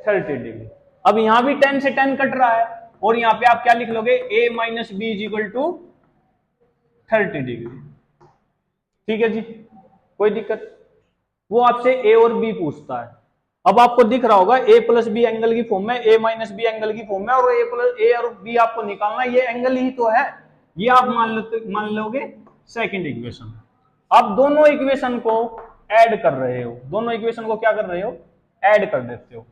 30 डिग्री। अब यहां भी 10 से 10 कट रहा है, और यहां पे आप क्या लिख लोगे, a minus B is equal to 30 degree. ठीक है जी, कोई दिक्कत, वो आपसे a और b पूछता है। अब आपको दिख रहा होगा a प्लस बी एंगल की फॉर्म में, a माइनस बी एंगल की फॉर्म में, और a और b आपको निकालना, ये एंगल ही तो है, ये आप मान लोगे सेकंड इक्वेशन। आप दोनों इक्वेशन को ऐड कर रहे हो, दोनों इक्वेशन को क्या कर रहे हो, ऐड कर देते हो।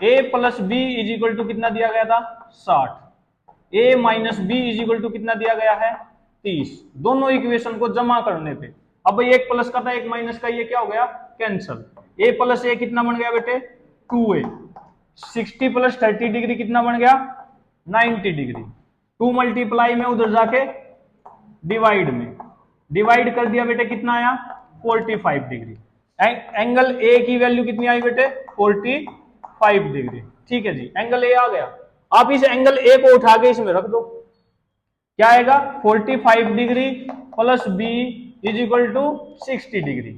a plus B is equal to कितना दिया गया था, 60, a minus B is equal to कितना दिया गया है, 30। दोनों इक्वेशन को जमा करने पे, अब एक प्लस का था एक माइनस का, ये क्या हो गया, कैंसल। a प्लस a कितना बन गया बेटे, 2a। 60 प्लस 30 डिग्री कितना बन गया, 90 डिग्री। 2 मल्टीप्लाई में उधर जाके डिवाइड में, डिवाइड कर दिया बेटे, कितना आया, 45 डिग्री। एंगल ए की वैल्यू कितनी आई बेटे, 45 डिग्री। ठीक है जी, एंगल ए आ गया। आप इस एंगल ए को उठा के इसमें रख दो, क्या आएगा, 45 degree plus B is equal to 60 degree,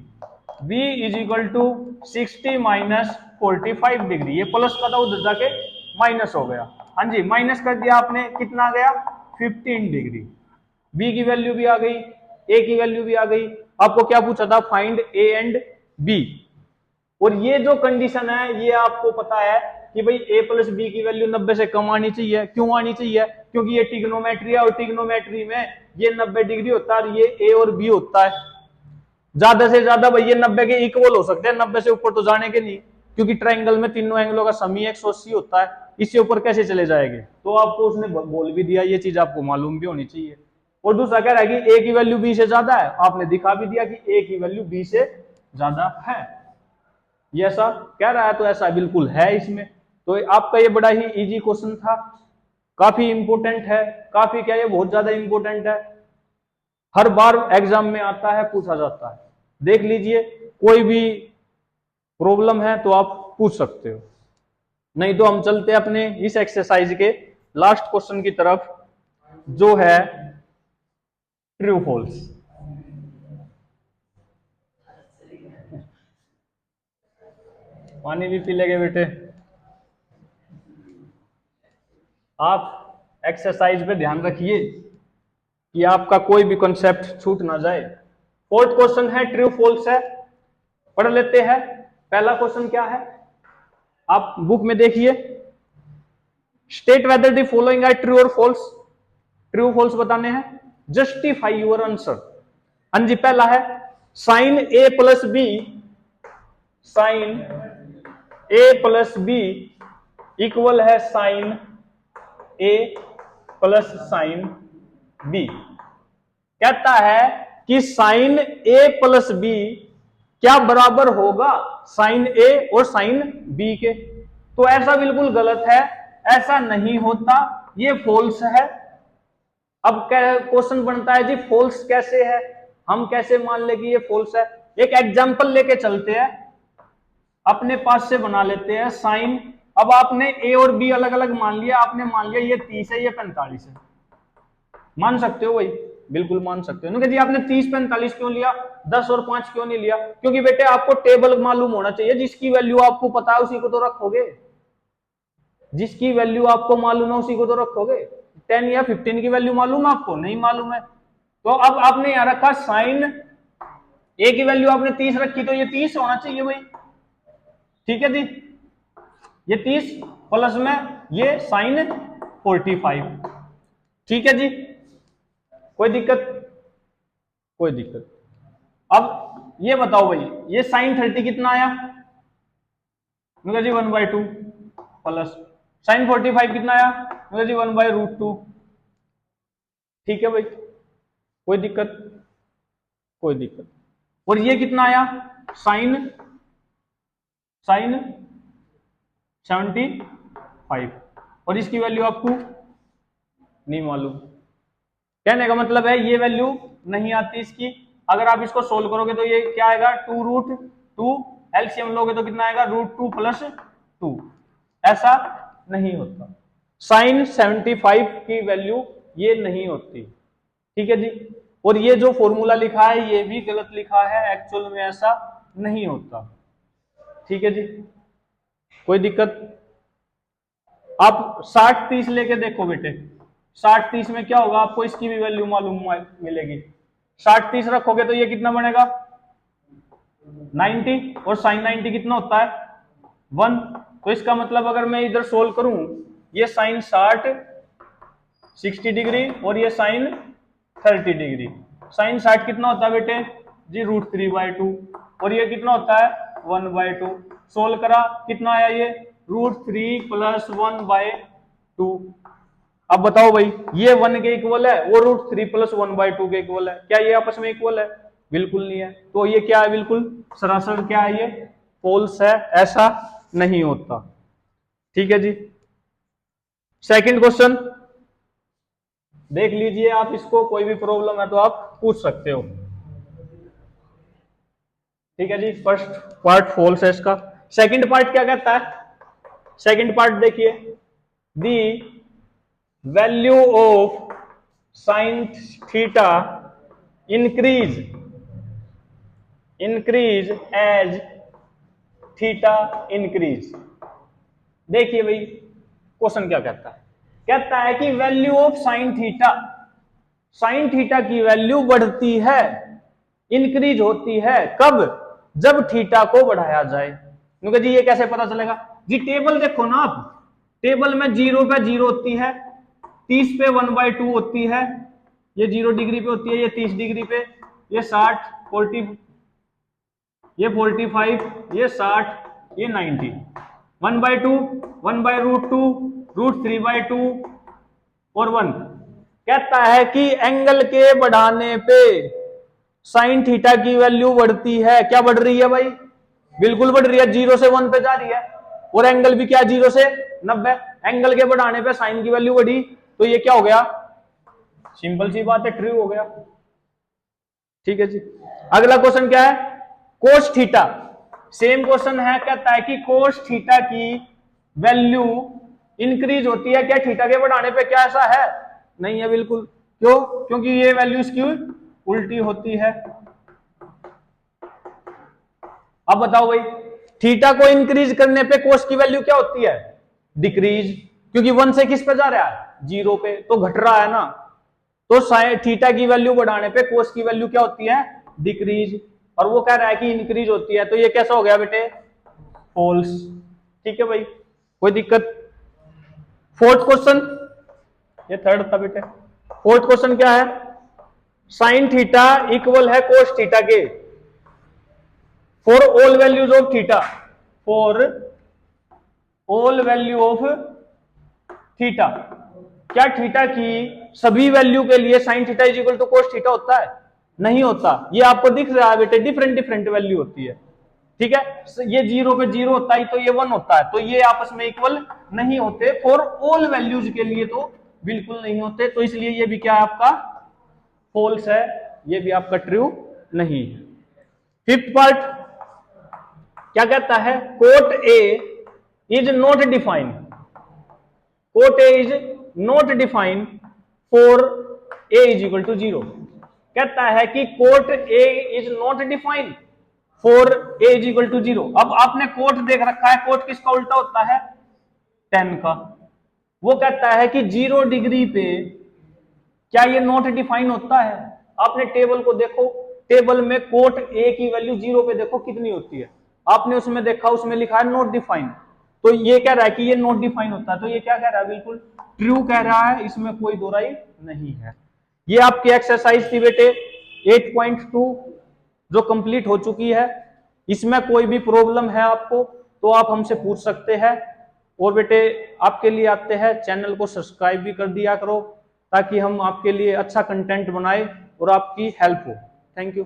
b is equal to 60 माइनस 45 डिग्री। ये प्लस का था उधर जाके माइनस हो गया, हाँ जी, माइनस कर दिया आपने, कितना आ गया, 15 डिग्री। b की वैल्यू भी आ गई, a की वैल्यू भी आ गई। आपको क्या पूछा था, फाइंड a एंड b, और ये जो कंडीशन है ये आपको पता है कि भाई a प्लस बी की वैल्यू 90 से कम आनी चाहिए। क्यों आनी चाहिए, क्योंकि ये ट्रिग्नोमेट्री है, और ट्रिग्नोमेट्री में ये 90 डिग्री होता है, और ये a और b होता है। ज्यादा से ज्यादा भाई ये 90 के इक्वल हो सकते हैं, 90 से ऊपर तो जाने के नहीं, क्योंकि ट्रायंगल में तीनों एंगलों का सम ही 180 होता है, इससे ऊपर कैसे चले जाएंगे। तो आपको उसने बोल भी दिया, ये चीज आपको मालूम भी होनी चाहिए। और दूसरा कह रहा है कि a की वैल्यू b से ज्यादा है, आपने दिखा भी दिया कि a की वैल्यू b से ज्यादा है। ये ऐसा कह रहा है तो ऐसा बिल्कुल है इसमें। तो आपका ये बड़ा ही इजी क्वेश्चन था, काफी इंपोर्टेंट है, काफी क्या, ये बहुत ज्यादा इंपोर्टेंट है, हर बार एग्जाम में आता है, पूछा जाता है। देख लीजिए, कोई भी प्रॉब्लम है तो आप पूछ सकते हो, नहीं तो हम चलते अपने इस एक्सरसाइज के लास्ट क्वेश्चन की तरफ, जो है ट्रू फॉल्स। पानी भी पी लेंगे बेटे। आप एक्सरसाइज पे ध्यान रखिए कि आपका कोई भी कॉन्सेप्ट छूट ना जाए। फोर्थ क्वेश्चन है ट्रू फॉल्स है, पढ़ लेते हैं। पहला क्वेश्चन क्या है, आप बुक में देखिए, state whether the following are true और फॉल्स, ट्रू फॉल्स बताने हैं, जस्टिफाई योर आंसर। हाँ जी, पहला है sine A plus B, sine A plus B equal है sine A plus sine B. कहता है कि साइन ए प्लस बी क्या बराबर होगा साइन ए और साइन बी के, तो ऐसा बिल्कुल गलत है, ऐसा नहीं होता, ये फॉल्स है। अब क्वेश्चन बनता है जी फॉल्स कैसे है, हम कैसे मान ले कि ये फॉल्स है। एक एग्जांपल लेके चलते हैं, अपने पास से बना लेते हैं साइन, अब आपने ए और बी अलग अलग मान लिया, आपने मान लिया ये 30 है ये 45 है, मान सकते हो भाई, बिल्कुल मान सकते हो। जी आपने 30 45 क्यों लिया, 10 और 5 क्यों नहीं लिया, क्योंकि बेटे आपको टेबल मालूम होना चाहिए, जिसकी वैल्यू आपको पता है उसी को तो रखोगे, जिसकी वैल्यू आपको मालूम है उसी को तो रखोगे। 10 या 15 की वैल्यू मालूम है आपको, नहीं मालूम है, तो अब आपने यहां रखा साइन ए की वैल्यू आपने 30 रखी, तो ये 30 होना चाहिए भाई, ठीक है जी, ये 30 प्लस में ये साइन 45, ठीक है जी, कोई दिक्कत, कोई दिक्कत। अब ये बताओ भाई ये साइन 30 कितना आया, जी 1/2 प्लस साइन 45 कितना आया, जी 1/√2, ठीक है भाई, कोई दिक्कत, कोई दिक्कत। और ये कितना आया साइन 75, और इसकी वैल्यू आपको नहीं मालूम, कहने का मतलब है ये वैल्यू नहीं आती इसकी। अगर आप इसको सोल्व करोगे तो ये क्या आएगा 2√2, एलसीएम लोगे तो कितना आएगा √2 + 2, ऐसा नहीं होता, साइन 75 की वैल्यू ये नहीं होती, ठीक है जी। और ये जो फॉर्मूला लिखा है ये भी गलत लिखा है, एक्चुअल में ऐसा नहीं होता, ठीक है जी, कोई दिक्कत। आप 60-30 लेके देखो बेटे, 60-30 में क्या होगा, आपको इसकी भी वैल्यू मालूम मिलेगी, 60-30 रखोगे तो ये कितना बनेगा 90, और साइन 90 कितना होता है 1, तो इसका मतलब अगर मैं इधर सोल्व करूं, ये साइन 60 डिग्री और ये साइन 30 डिग्री, साइन 60 कितना होता है बेटे जी √3/2, और ये कितना होता है 1/2, सोल्व करा कितना आया ये √3 + 1/2। अब बताओ भाई ये 1 के इक्वल है, वो √3 + 1/2 के इक्वल है, क्या ये आपस में इक्वल है, बिल्कुल नहीं है, तो ये क्या है बिल्कुल सरासर क्या है, ये फॉल्स है, ऐसा नहीं होता, ठीक है जी। सेकंड क्वेश्चन देख लीजिए आप, इसको कोई भी प्रॉब्लम है तो आप पूछ सकते हो, ठीक है जी। फर्स्ट पार्ट फॉल्स है इसका, सेकंड पार्ट क्या कहता है, सेकंड पार्ट देखिए, the value of sine theta increase as theta increase. देखिए भाई क्वेश्चन क्या कहता है, कहता है कि वैल्यू ऑफ साइन थीटा की वैल्यू बढ़ती है, इंक्रीज होती है, कब, जब थीटा को बढ़ाया जाए। क्योंकि जी ये कैसे पता चलेगा जी, टेबल देखो ना आप, टेबल में 0 पे 0 होती है, 30 पे 1/2 होती है, ये 0 डिग्री पे होती है, ये 30 डिग्री पे, ये 60 40, ये 45, ये 60, ये 90, 1/2, 1/√2, √3/2 और 1। कहता है कि एंगल के बढ़ाने पे साइन थीटा की वैल्यू बढ़ती है, क्या बढ़ रही है भाई, बिल्कुल बढ़ रही है, 0 से 1 पे जा रही है, और एंगल भी क्या 0 से 90, एंगल के बढ़ाने पे साइन की वैल्यू बढ़ी, तो ये क्या हो गया, सिंपल सी बात है, ट्रू हो गया, ठीक है जी। अगला क्वेश्चन क्या है, कोस थीटा, सेम क्वेश्चन है, कहता है कि कोस थीटा की वैल्यू इंक्रीज होती है क्या थीटा के बढ़ाने पे, क्या ऐसा है, नहीं है बिल्कुल, क्यों, क्योंकि ये वैल्यू इसकी उल्टी होती है। अब बताओ भाई थीटा को इंक्रीज करने पे कोस की वैल्यू क्या होती है, डिक्रीज, क्योंकि 1 से किस पे जा रहा है 0 पे, तो घट रहा है ना, तो थीटा की वैल्यू बढ़ाने पे कोस की वैल्यू क्या होती है, डिक्रीज, और वो कह रहा है कि इंक्रीज होती है, तो ये कैसा हो गया बेटे फॉल्स। ठीक है भाई, कोई दिक्कत? फोर्थ क्वेश्चन, ये थर्ड था बेटे। फोर्थ क्वेश्चन क्या है? साइन थीटा इक्वल है कोस थीटा के for all values of theta, for all value of theta. क्या थीटा की सभी वैल्यू के लिए sine theta is equal to cos theta होता है? नहीं होता। ये आपको दिख रहा है बेटे, डिफरेंट डिफरेंट वैल्यू होती है। ठीक है, ये 0 पे 0 होता है तो ये 1 होता है, तो ये आपस में इक्वल नहीं होते। फॉर ऑल वैल्यूज के लिए तो बिल्कुल नहीं होते, तो इसलिए ये भी क्या है आपका फॉल्स है, ये भी आपका ट्रू नहीं है। फिफ्थ पार्ट क्या कहता है? Cot A is not defined, cot A is not defined for A is equal to 0। कहता है कि cot A is not defined for A is equal to 0। अब आपने कोट देख रखा है, कोट किसका उल्टा होता है? tan का। वो कहता है कि 0 डिग्री पे क्या ये नॉट डिफाइन होता है? आपने टेबल को देखो, टेबल में कोट ए की वैल्यू 0 पे देखो कितनी होती है, आपने उसमें देखा, उसमें लिखा है नॉट डिफाइन, तो ये कह रहा है कि ये नॉट डिफाइन होता है, तो ये क्या कह रहा है? बिल्कुल ट्रू कह रहा है, इसमें कोई दो राय नहीं है। ये आपकी एक्सरसाइज थी बेटे 8.2 जो कंप्लीट हो चुकी है। इसमें कोई भी प्रॉब्लम है आपको तो आप हमसे पूछ सकते हैं। और बेटे आपके लिए आते हैं, चैनल को सब्सक्राइब भी कर दिया करो ताकि हम आपके लिए अच्छा कंटेंट बनाए और आपकी हेल्प हो। Thank you.